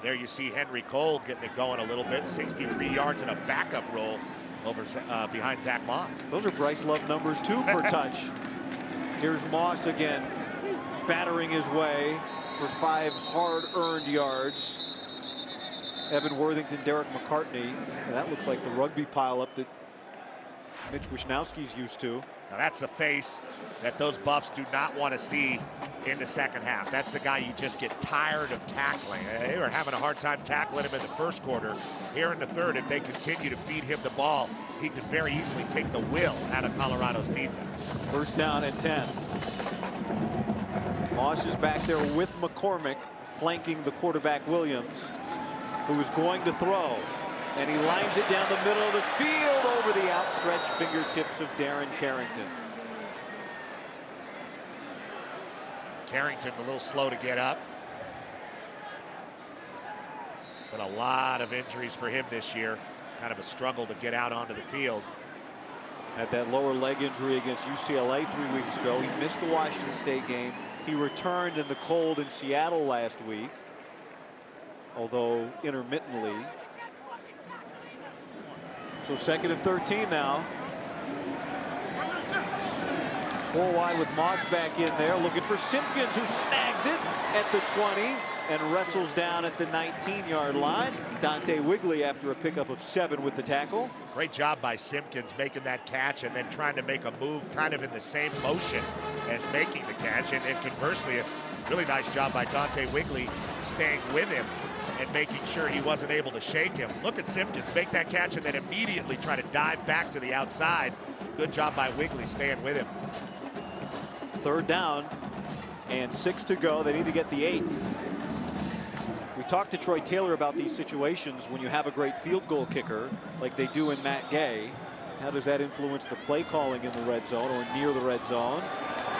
Speaker 2: There you see Henry Cole getting it going a little bit, 63 yards in a backup roll over behind Zach Moss.
Speaker 1: Those are Bryce Love numbers too per touch. Here's Moss again, battering his way for 5 hard-earned yards. Evan Worthington, Derek McCartney, and that looks like the rugby pileup that Mitch Wisnowski's used to.
Speaker 2: Now that's the face that those Buffs do not want to see in the second half. That's the guy you just get tired of tackling. They were having a hard time tackling him in the first quarter. Here in the third, if they continue to feed him the ball, he could very easily take the will out of Colorado's defense.
Speaker 1: First down and 10. Moss is back there with McCormick, flanking the quarterback Williams, who is going to throw. And he lines it down the middle of the field over the outstretched fingertips of Darren Carrington.
Speaker 2: Carrington a little slow to get up. Been a lot of injuries for him this year. Kind of a struggle to get out onto the field.
Speaker 1: Had that lower leg injury against UCLA 3 weeks ago. He missed the Washington State game. He returned in the cold in Seattle last week, although intermittently. So 2nd and 13 now. 4 wide with Moss back in there, looking for Simpkins, who snags it at the 20 and wrestles down at the 19-yard line. Dante Wigley after a pickup of 7 with the tackle.
Speaker 2: Great job by Simpkins making that catch and then trying to make a move kind of in the same motion as making the catch. And conversely, a really nice job by Dante Wigley staying with him and making sure he wasn't able to shake him. Look at Simpkins make that catch and then immediately try to dive back to the outside. Good job by Wigley staying with him.
Speaker 1: 3rd down and 6 to go. They need to get the 8th. We talked to Troy Taylor about these situations when you have a great field goal kicker like they do in Matt Gay. How does that influence the play calling in the red zone or near the red zone?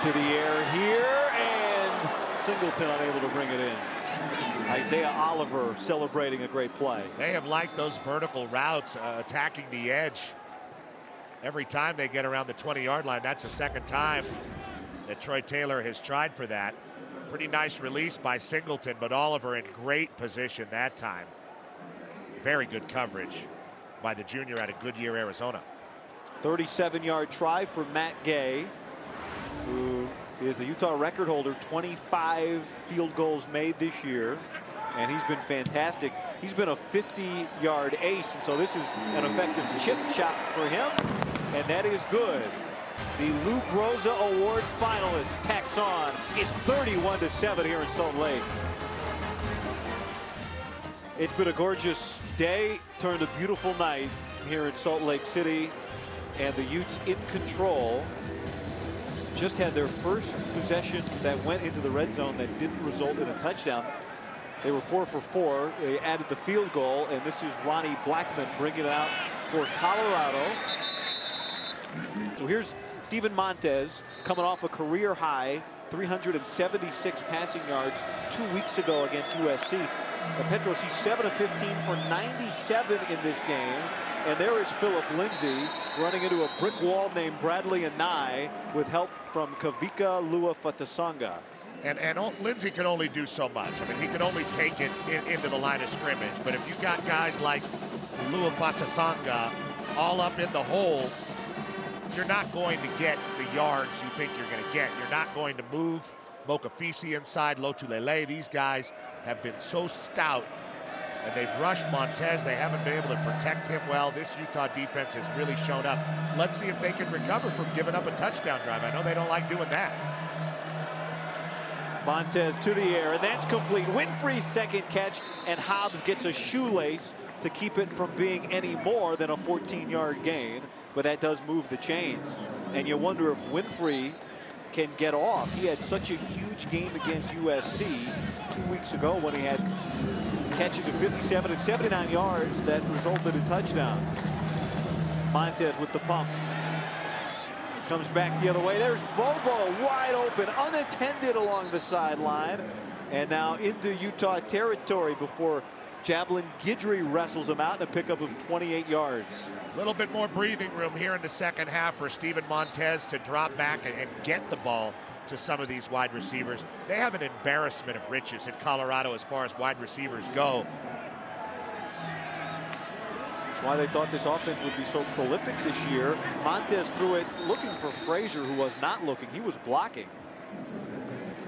Speaker 1: To the air here, and Singleton unable to bring it in. Isaiah Oliver celebrating a great play.
Speaker 2: They have liked those vertical routes, attacking the edge. Every time they get around the 20-yard line, that's the 2nd time that Troy Taylor has tried for that. Pretty nice release by Singleton, but Oliver in great position that time. Very good coverage by the junior out of Goodyear, Arizona.
Speaker 1: 37-yard try for Matt Gay, who is the Utah record holder, 25 field goals made this year, and he's been fantastic. He's been a 50-yard ace, and so this is an effective chip shot for him, and that is good. The Lou Groza Award finalist tacks on. It's 31-7 here in Salt Lake. It's been a gorgeous day, turned a beautiful night here in Salt Lake City, and the Utes in control. Just had their first possession that went into the red zone that didn't result in a touchdown. They were 4 for 4. They added the field goal, and this is Ronnie Blackman bringing it out for Colorado. So here's Steven Montez coming off a career high 376 passing yards 2 weeks ago against USC. Petros, he's 7 of 15 for 97 in this game. And there is Philip Lindsay running into a brick wall named Bradley Anai with help from Kavika Luafatasanga.
Speaker 2: And Lindsay can only do so much. I mean, he can only take it into the line of scrimmage. But if you got guys like Luafatasanga all up in the hole, you're not going to get the yards you think you're going to get. You're not going to move Mokafisi inside, Lotulele. These guys have been so stout, and they've rushed Montez. They haven't been able to protect him well. This Utah defense has really shown up. Let's see if they can recover from giving up a touchdown drive. I know they don't like doing that.
Speaker 1: Montez to the air, and that's complete. Winfrey's second catch, and Hobbs gets a shoelace to keep it from being any more than a 14-yard gain. But that does move the chains. And you wonder if Winfrey can get off. He had such a huge game against USC 2 weeks ago when he had catches of 57 and 79 yards that resulted in touchdowns. Montez with the pump. Comes back the other way. There's Bobo wide open, unattended along the sideline. And now into Utah territory before Javelin Guidry wrestles him out in a pickup of 28 yards.
Speaker 2: A little bit more breathing room here in the second half for Steven Montez to drop back and get the ball to some of these wide receivers. They have an embarrassment of riches in Colorado as far as wide receivers go.
Speaker 1: That's why they thought this offense would be so prolific this year. Montez threw it looking for Frazier, who was not looking. He was blocking.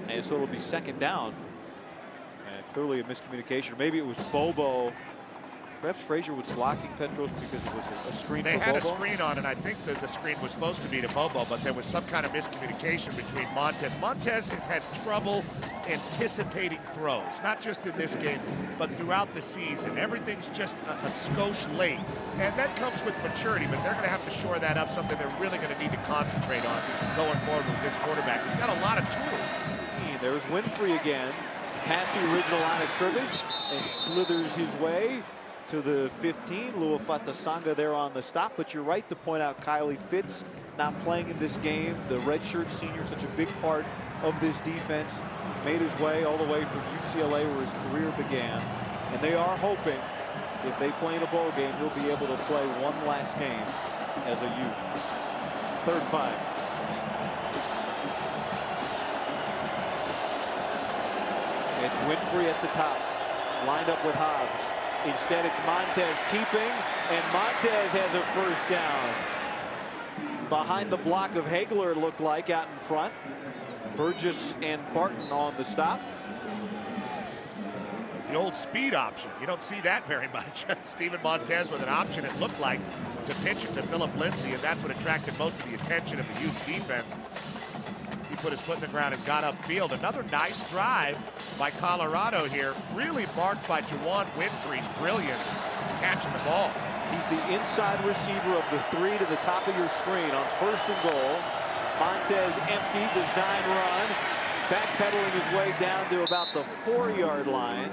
Speaker 1: And so it'll be 2nd down. And clearly a miscommunication. Maybe it was Bobo. Perhaps Frazier was blocking Petros because it was a screen for Bobo.
Speaker 2: They had a screen on, and I think that the screen was supposed to be to Bobo, but there was some kind of miscommunication between Montez. Montez has had trouble anticipating throws, not just in this game, but throughout the season. Everything's just a skosh late, and that comes with maturity, but they're going to have to shore that up, something they're really going to need to concentrate on going forward with this quarterback. He's got a lot of tools.
Speaker 1: There's Winfrey again, past the original line of scrimmage, and slithers his way to the 15. Luafatasanga there on the stop. But you're right to point out Kylie Fitz not playing in this game. The redshirt senior, such a big part of this defense, made his way all the way from UCLA where his career began And they are hoping if they play in a bowl game, he'll be able to play one last game as a Ute. 3rd and 5. It's Winfrey at the top, lined up with Hobbs. Instead, it's Montez keeping, and Montez has a 1st down. Behind the block of Hagler, it looked like, out in front. Burgess and Barton on the stop.
Speaker 2: The old speed option. You don't see that very much. Steven Montez with an option, it looked like, to pitch it to Philip Lindsay, and that's what attracted most of the attention of the Utes defense. He put his foot in the ground and got upfield. Another nice drive by Colorado here, really marked by Juwan Winfrey's brilliance catching the ball.
Speaker 1: He's the inside receiver of the 3 to the top of your screen on 1st and goal. Montez empty, design run, backpedaling his way down to about the 4-yard line.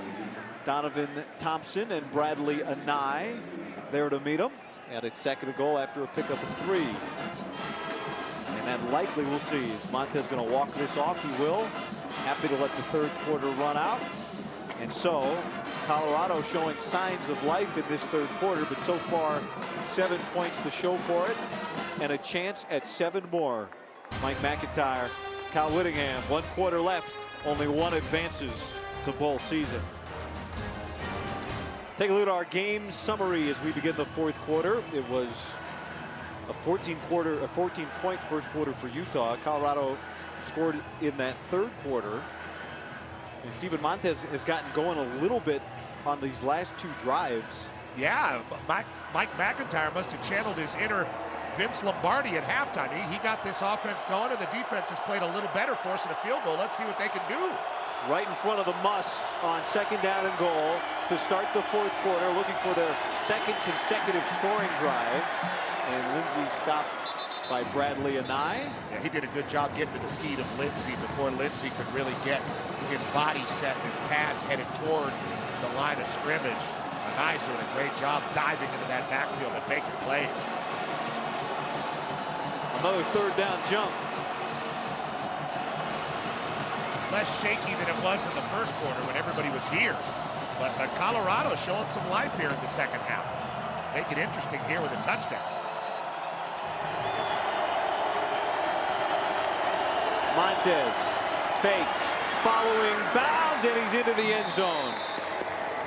Speaker 1: Donovan Thompson and Bradley Anai there to meet him. And it's 2nd and goal after a pickup of 3. And that likely we'll see. Is Montez going to walk this off? He will. Happy to let the 3rd quarter run out. And so Colorado showing signs of life in this 3rd quarter, but so far 7 points to show for it and a chance at 7 more. Mike McIntyre, Cal Whittingham, 1 quarter left. Only 1 advances to bowl season. Take a look at our game summary as we begin the 4th quarter. It was a 14-point 1st quarter for Utah. Colorado scored in that 3rd quarter. And Steven Montez has gotten going a little bit on these last 2 drives.
Speaker 2: Yeah, Mike McIntyre must have channeled his inner Vince Lombardi at halftime. He got this offense going, and the defense has played a little better, forcing a field goal. Let's see what they can do.
Speaker 1: Right in front of the MUSS on 2nd down and goal to start the 4th quarter, looking for their 2nd consecutive scoring drive. And Lindsay stopped by Bradley Anai.
Speaker 2: Yeah, he did a good job getting to the feet of Lindsay before Lindsay could really get his body set and his pads headed toward the line of scrimmage. Anai's doing a great job diving into that backfield and making plays.
Speaker 1: Another 3rd down jump.
Speaker 2: Less shaky than it was in the 1st quarter when everybody was here. But Colorado showing some life here in the 2nd half. Make it interesting here with a touchdown.
Speaker 1: Montez fakes, following, bounds, and he's into the end zone.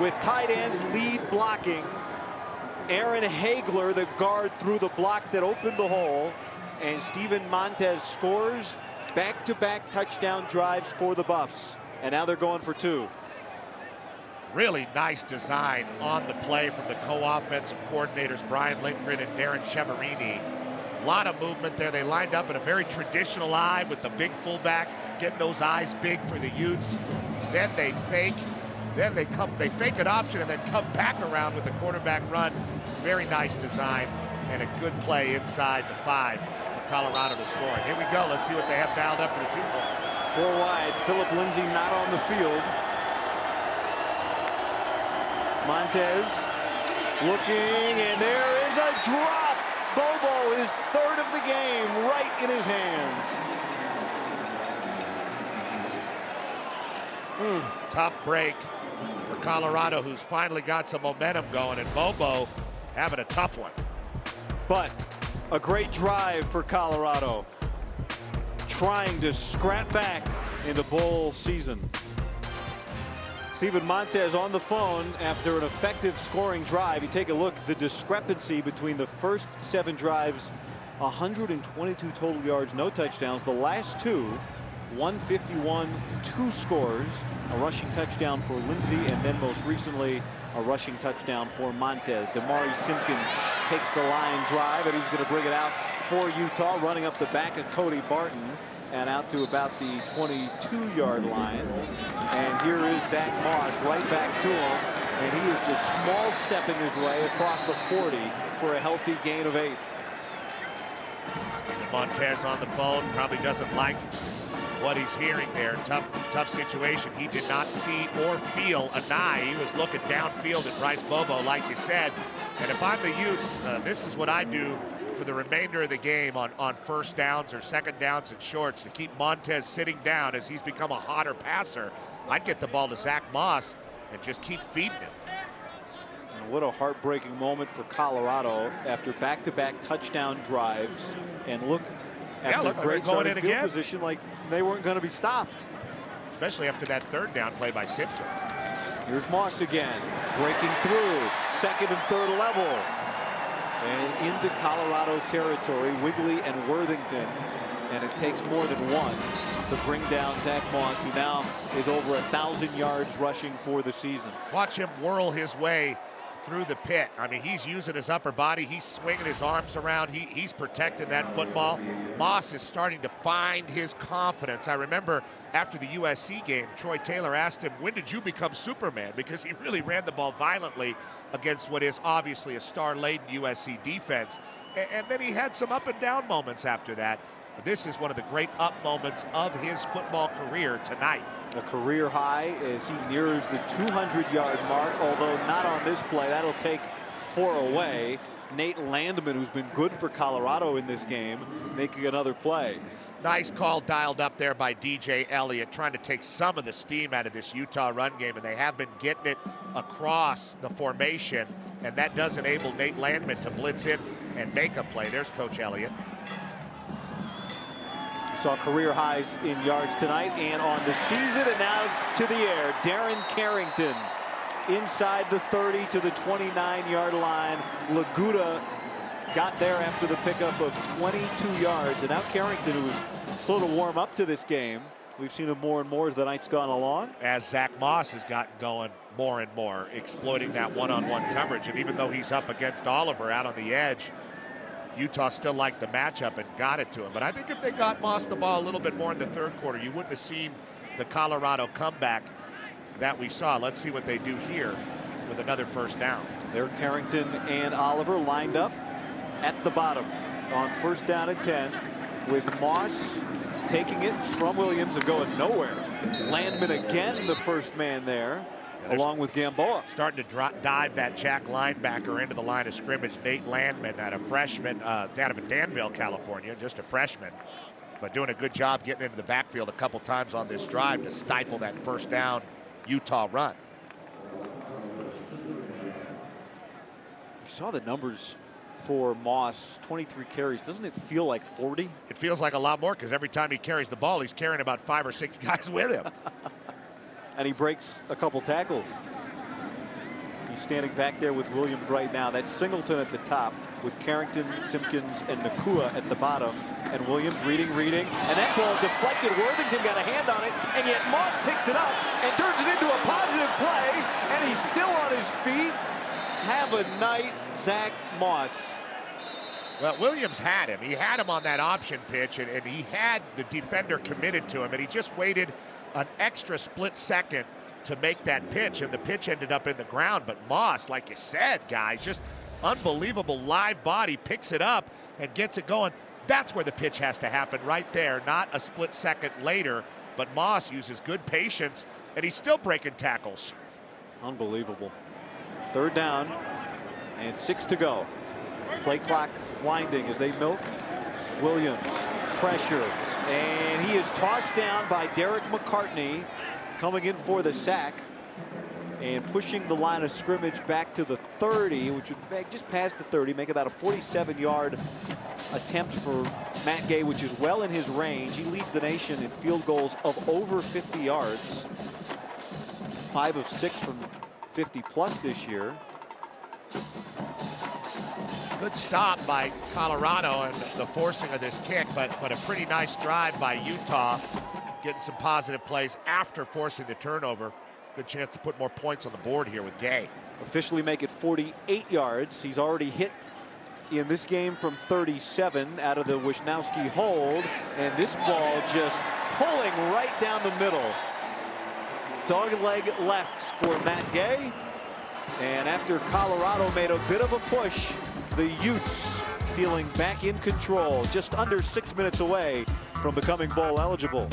Speaker 1: With tight ends lead blocking, Aaron Hagler, the guard, through the block that opened the hole, and Steven Montez scores back-to-back touchdown drives for the Buffs, and now they're going for 2.
Speaker 2: Really nice design on the play from the co-offensive coordinators Brian Lindgren and Darren Cheverini. A lot of movement there. They lined up in a very traditional eye with the big fullback, getting those eyes big for the Utes. Then they fake. Then they fake an option and then come back around with the quarterback run. Very nice design and a good play inside the 5 for Colorado to score. And here we go. Let's see what they have dialed up for the 2-point.
Speaker 1: 4 wide. Philip Lindsay not on the field. Montez looking, and there is a drop. Bobo, his 3rd of the game, right in his hands.
Speaker 2: Tough break for Colorado, who's finally got some momentum going, and Bobo having a tough one.
Speaker 1: But a great drive for Colorado, trying to scrap back into bowl season. Steven Montez on the phone after an effective scoring drive. You take a look, the discrepancy between the first 7 drives, 122 total yards, no touchdowns. The last 2, 151, 2 scores, a rushing touchdown for Lindsay, and then most recently a rushing touchdown for Montez. Damari Simpkins takes the line drive, and he's going to bring it out for Utah, running up the back of Cody Barton and out to about the 22-yard line. And here is Zach Moss right back to him, and he is just small stepping his way across the 40 for a healthy gain of 8.
Speaker 2: Steven Montez on the phone, probably doesn't like what he's hearing there. Tough situation. He did not see or feel Anai. He was looking downfield at Bryce Bobo, like you said. And if I'm the Utes, this is what I do for the remainder of the game on 1st downs or 2nd downs and shorts to keep Montez sitting down as he's become a hotter passer. I'd get the ball to Zach Moss and just keep feeding him.
Speaker 1: And what a heartbreaking moment for Colorado after back-to-back touchdown drives, and look at the great starting field position like they weren't going to be stopped.
Speaker 2: Especially after that third down play by Simpkins.
Speaker 1: Here's Moss again, breaking through, second and third level. And into Colorado territory, Wigley and Worthington. And it takes more than one to bring down Zach Moss, who now is over 1,000 yards rushing for the season.
Speaker 2: Watch him whirl his way through the pit. I mean, he's using his upper body. He's swinging his arms around. He's protecting that football. Moss is starting to find his confidence. I remember after the USC game, Troy Taylor asked him, when did you become Superman? Because he really ran the ball violently against what is obviously a star-laden USC defense. And then he had some up and down moments after that. This is one of the great up moments of his football career tonight.
Speaker 1: A career high as he nears the 200-yard mark, although not on this play. That'll take 4 away. Nate Landman, who's been good for Colorado in this game, making another play.
Speaker 2: Nice call dialed up there by DJ Elliott, trying to take some of the steam out of this Utah run game, and they have been getting it across the formation, and that does enable Nate Landman to blitz in and make a play. There's Coach Elliott.
Speaker 1: Saw career highs in yards tonight and on the season, and now to the air. Darren Carrington inside the 30 to the 29-yard line. Laguda got there after the pickup of 22 yards, and now Carrington, who was slow to warm up to this game. We've seen him more and more as the night's gone along.
Speaker 2: As Zach Moss has gotten going more and more, exploiting that one-on-one coverage, and even though he's up against Oliver out on the edge, Utah still liked the matchup and got it to him. But I think if they got Moss the ball a little bit more in the third quarter, you wouldn't have seen the Colorado comeback that we saw. Let's see what they do here with another first down.
Speaker 1: There Carrington and Oliver lined up at the bottom on first down and 10, with Moss taking it from Williams and going nowhere. Landman again, the first man there, along with Gamboa.
Speaker 2: Starting to dive that Jack linebacker into the line of scrimmage. Nate Landman, a freshman out of Danville, California, just a freshman, but doing a good job getting into the backfield a couple times on this drive to stifle that first down Utah run.
Speaker 1: You saw the numbers for Moss, 23 carries. Doesn't it feel like 40?
Speaker 2: It feels like a lot more, because every time he carries the ball, he's carrying about 5 or 6 guys with him.
Speaker 1: And he breaks a couple tackles. He's standing back there with Williams right now. That's Singleton at the top with Carrington, Simpkins, and Nakua at the bottom. And Williams reading. And that ball deflected. Worthington got a hand on it. And yet Moss picks it up and turns it into a positive play. And he's still on his feet. Have a night, Zach Moss.
Speaker 2: Well, Williams had him. He had him on that option pitch, and he had the defender committed to him, and he just waited an extra split second to make that pitch, and the pitch ended up in the ground. But Moss, like you said, guys, just unbelievable live body, picks it up and gets it going. That's where the pitch has to happen, right there, not a split second later. But Moss uses good patience, and he's still breaking tackles.
Speaker 1: Unbelievable. Third down and 6 to go. Play clock winding as they milk. Williams, pressure, and he is tossed down by Derek McCartney, coming in for the sack and pushing the line of scrimmage back to the 30, which would make just past the 30, make about a 47-yard attempt for Matt Gay, which is well in his range. He leads the nation in field goals of over 50 yards. 5 of 6 from 50 plus this year.
Speaker 2: Good stop by Colorado and the forcing of this kick, but a pretty nice drive by Utah, getting some positive plays after forcing the turnover. Good chance to put more points on the board here with Gay.
Speaker 1: Officially make it 48 yards. He's already hit in this game from 37 out of the Wisnowski hold, and this ball just pulling right down the middle. Dog leg left for Matt Gay. And after Colorado made a bit of a push, the Utes feeling back in control, just under 6 minutes away from becoming bowl eligible.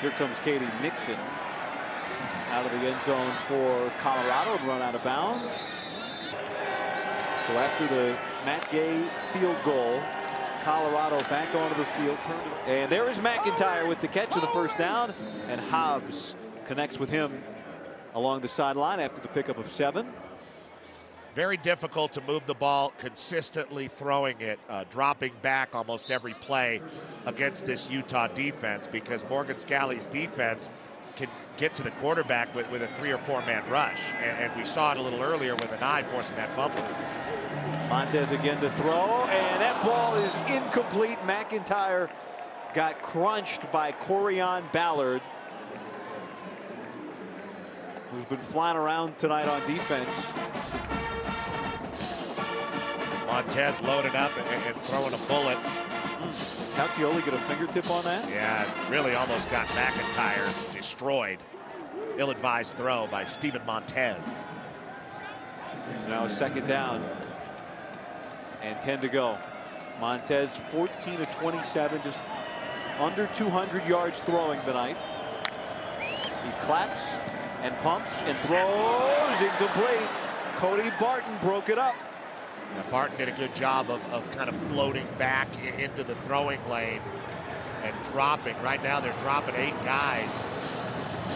Speaker 1: Here comes Katie Nixon out of the end zone for Colorado and run out of bounds. So after the Matt Gay field goal, Colorado back onto the field. And there is McIntyre with the catch of the first down, and Hobbs connects with him along the sideline after the pickup of 7.
Speaker 2: Very difficult to move the ball consistently, throwing it, dropping back almost every play against this Utah defense, because Morgan Scalley's defense can get to the quarterback with a 3 or 4 man rush. And we saw it a little earlier with an eye forcing that fumble.
Speaker 1: Montez again to throw, and that ball is incomplete. McIntyre got crunched by Corian Ballard, who's been flying around tonight on defense.
Speaker 2: Montez loaded up and throwing a bullet.
Speaker 1: Tautioli get a fingertip on that?
Speaker 2: Yeah, really almost got McIntyre destroyed. Ill-advised throw by Steven Montez.
Speaker 1: So now a 2nd down and 10 to go. Montez 14 of 27, just under 200 yards throwing tonight. He claps and pumps and throws, incomplete. Cody Barton broke it up.
Speaker 2: Now, Barton did a good job of kind of floating back into the throwing lane and dropping. Right now they're dropping 8 guys,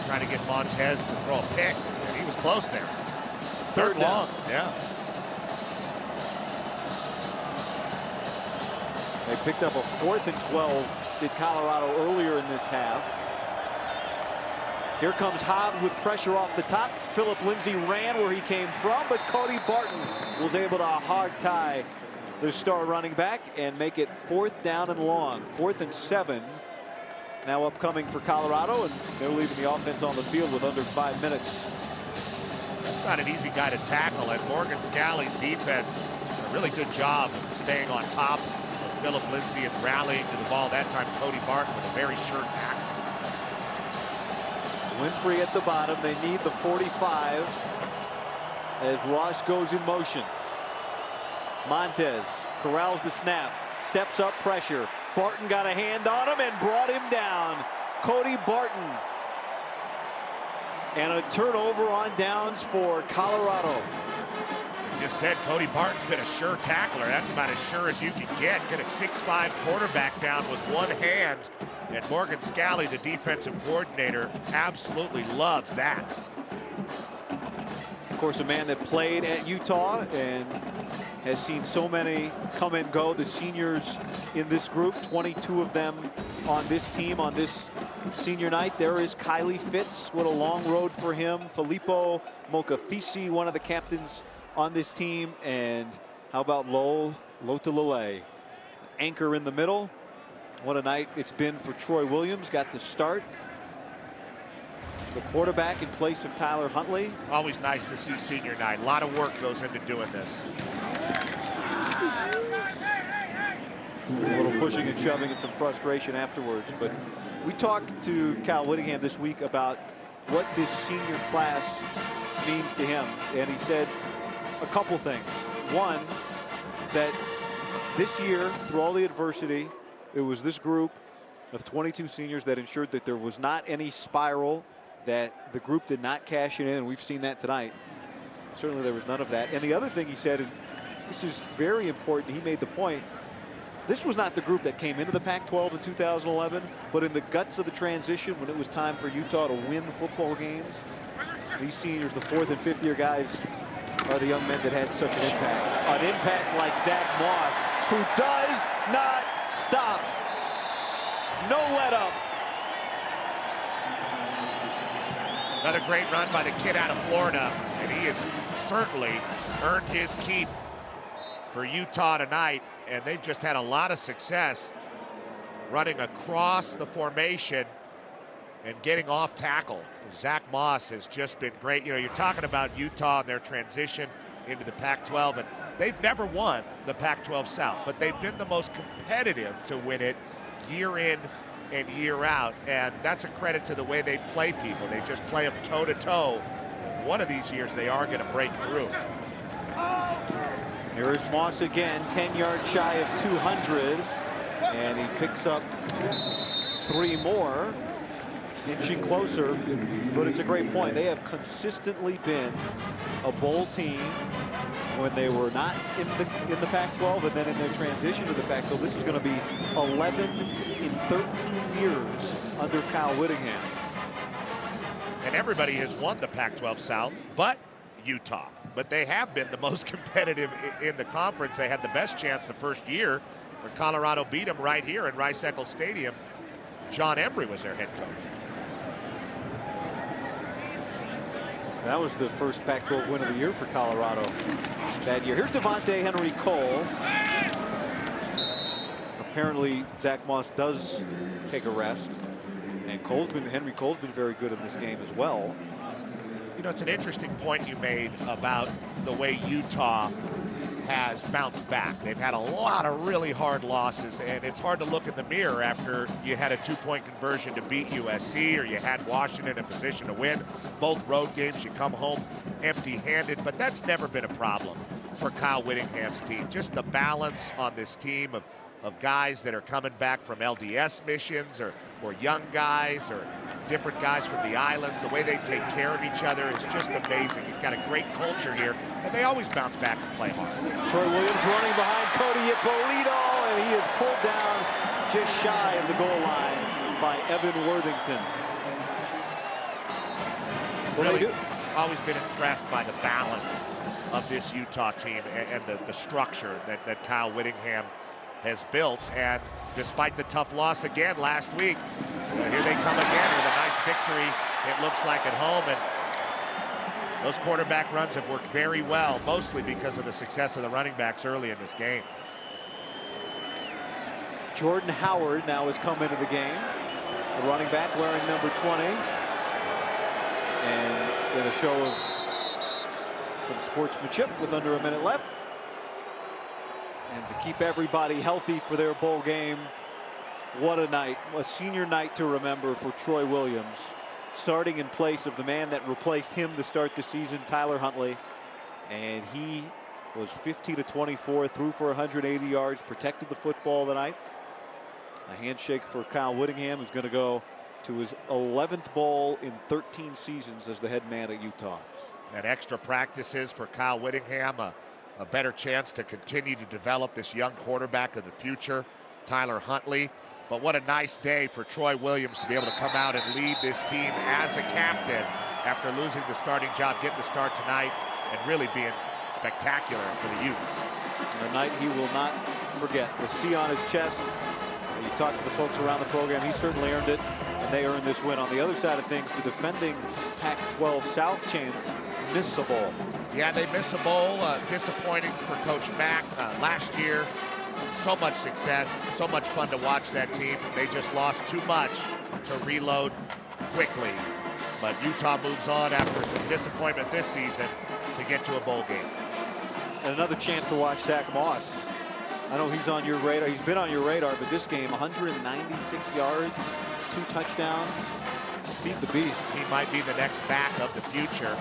Speaker 2: trying to get Montez to throw a pick, and he was close there. 3rd long. Yeah.
Speaker 1: They picked up a 4th and 12, did Colorado earlier in this half. Here comes Hobbs with pressure off the top. Philip Lindsay ran where he came from, but Cody Barton was able to hog tie the star running back and make it 4th down and long. 4th and 7 now upcoming for Colorado, and they're leaving the offense on the field with under 5 minutes.
Speaker 2: That's not an easy guy to tackle, and Morgan Scalley's defense did a really good job of staying on top of Philip Lindsay and rallying to the ball. That time Cody Barton with a very sure tackle.
Speaker 1: Winfrey at the bottom. They need the 45 as Ross goes in motion. Montez corrals the snap, steps up pressure. Barton got a hand on him and brought him down. Cody Barton. And a turnover on downs for Colorado.
Speaker 2: Just said Cody Barton's been a sure tackler. That's about as sure as you can get. Get a 6'5" quarterback down with one hand. And Morgan Scalley, the defensive coordinator, absolutely loves that.
Speaker 1: Of course, a man that played at Utah and has seen so many come and go. The seniors in this group, 22 of them on this team on this senior night. There is Kylie Fitz. What a long road for him. Filippo Mokafisi, one of the captains on this team. And how about Lowell Lotalale, anchor in the middle. What a night it's been for Troy Williams. Got to start the quarterback in place of Tyler Huntley.
Speaker 2: Always nice to see senior night. A lot of work goes into doing this.
Speaker 1: A little pushing and shoving and some frustration afterwards. But we talked to Cal Whittingham this week about what this senior class means to him. And he said a couple things. One, that this year, through all the adversity, it was this group of 22 seniors that ensured that there was not any spiral, that the group did not cash it in, and we've seen that tonight. Certainly there was none of that. And the other thing he said, and this is very important, he made the point, this was not the group that came into the Pac-12 in 2011, but in the guts of the transition, when it was time for Utah to win the football games, these seniors, the 4th and 5th year guys, are the young men that had such an impact. An impact like Zach Moss, who does not stop. No let up.
Speaker 2: Another great run by the kid out of Florida, and he has certainly earned his keep for Utah tonight. And they've just had a lot of success running across the formation and getting off tackle. Zach Moss has just been great. You know, you're talking about Utah and their transition into the Pac-12, and they've never won the Pac-12 South, but they've been the most competitive to win it year in and year out. And that's a credit to the way they play people. They just play them toe-to-toe. One of these years, they are going to break through.
Speaker 1: Here is Moss again, 10 yards shy of 200, and he picks up 3 more, inching closer. But it's a great point. They have consistently been a bowl team when they were not in the Pac-12, and then in their transition to the Pac-12. This is going to be 11 in 13 years under Kyle Whittingham.
Speaker 2: And everybody has won the Pac-12 South but Utah. But they have been the most competitive in the conference. They had the best chance the first year where Colorado beat them right here in Rice-Eccles Stadium. John Embry was their head coach.
Speaker 1: That was the first Pac-12 win of the year for Colorado that year. Here's Devontae Henry Cole. Apparently, Zach Moss does take a rest. And Henry Cole's been very good in this game as well.
Speaker 2: You know, it's an interesting point you made about the way Utah has bounced back. They've had a lot of really hard losses, and it's hard to look in the mirror after you had a 2-point conversion to beat USC, or you had Washington in position to win both road games. You come home empty-handed, but that's never been a problem for Kyle Whittingham's team. Just the balance on this team of guys that are coming back from LDS missions, or young guys, or different guys from the islands. The way they take care of each other is just amazing. He's got a great culture here, and they always bounce back and play hard.
Speaker 1: Troy Williams running behind Cody Ippolito, and he is pulled down just shy of the goal line by Evan Worthington.
Speaker 2: Really, always been impressed by the balance of this Utah team and the structure that Kyle Whittingham has built. And despite the tough loss again last week, here they come again with a nice victory, it looks like, at home. And those quarterback runs have worked very well, mostly because of the success of the running backs early in this game.
Speaker 1: Jordan Howard now has come into the game, the running back wearing number 20. And in a show of some sportsmanship with under a minute left, and to keep everybody healthy for their bowl game. What a night, a senior night to remember for Troy Williams, starting in place of the man that replaced him to start the season, Tyler Huntley. And he was 15-24, threw for 180 yards, protected the football tonight. A handshake for Kyle Whittingham, who's going to go to his 11th bowl in 13 seasons as the head man at Utah.
Speaker 2: And extra practices for Kyle Whittingham, a better chance to continue to develop this young quarterback of the future, Tyler Huntley. But what a nice day for Troy Williams to be able to come out and lead this team as a captain after losing the starting job, getting the start tonight, and really being spectacular for the Utes.
Speaker 1: A night he will not forget. The C on his chest. You talk to the folks around the program, he certainly earned it, and they earned this win. On the other side of things, the defending Pac-12 South champs miss a bowl.
Speaker 2: Yeah, they miss a bowl. Disappointing for Coach Mack. Last year, so much success, so much fun to watch that team. They just lost too much to reload quickly. But Utah moves on after some disappointment this season to get to a bowl game.
Speaker 1: And another chance to watch Zach Moss. I know he's on your radar. He's been on your radar, but this game, 196 yards, 2 touchdowns. Feed the beast.
Speaker 2: He might be the next back of the future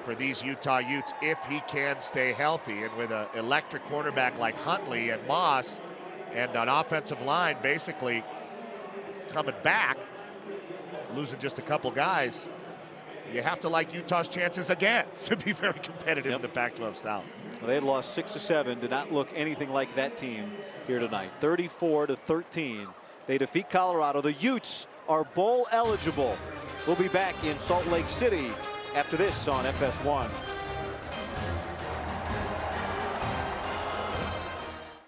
Speaker 2: for these Utah Utes if he can stay healthy. And with an electric quarterback like Huntley and Moss, and an offensive line basically coming back, losing just a couple guys, you have to like Utah's chances again to be very competitive in the Pac-12 South.
Speaker 1: Well, they had lost 6 of 7, did not look anything like that team here tonight. 34-13. They defeat Colorado. The Utes are bowl eligible. We'll be back in Salt Lake City after this on FS1.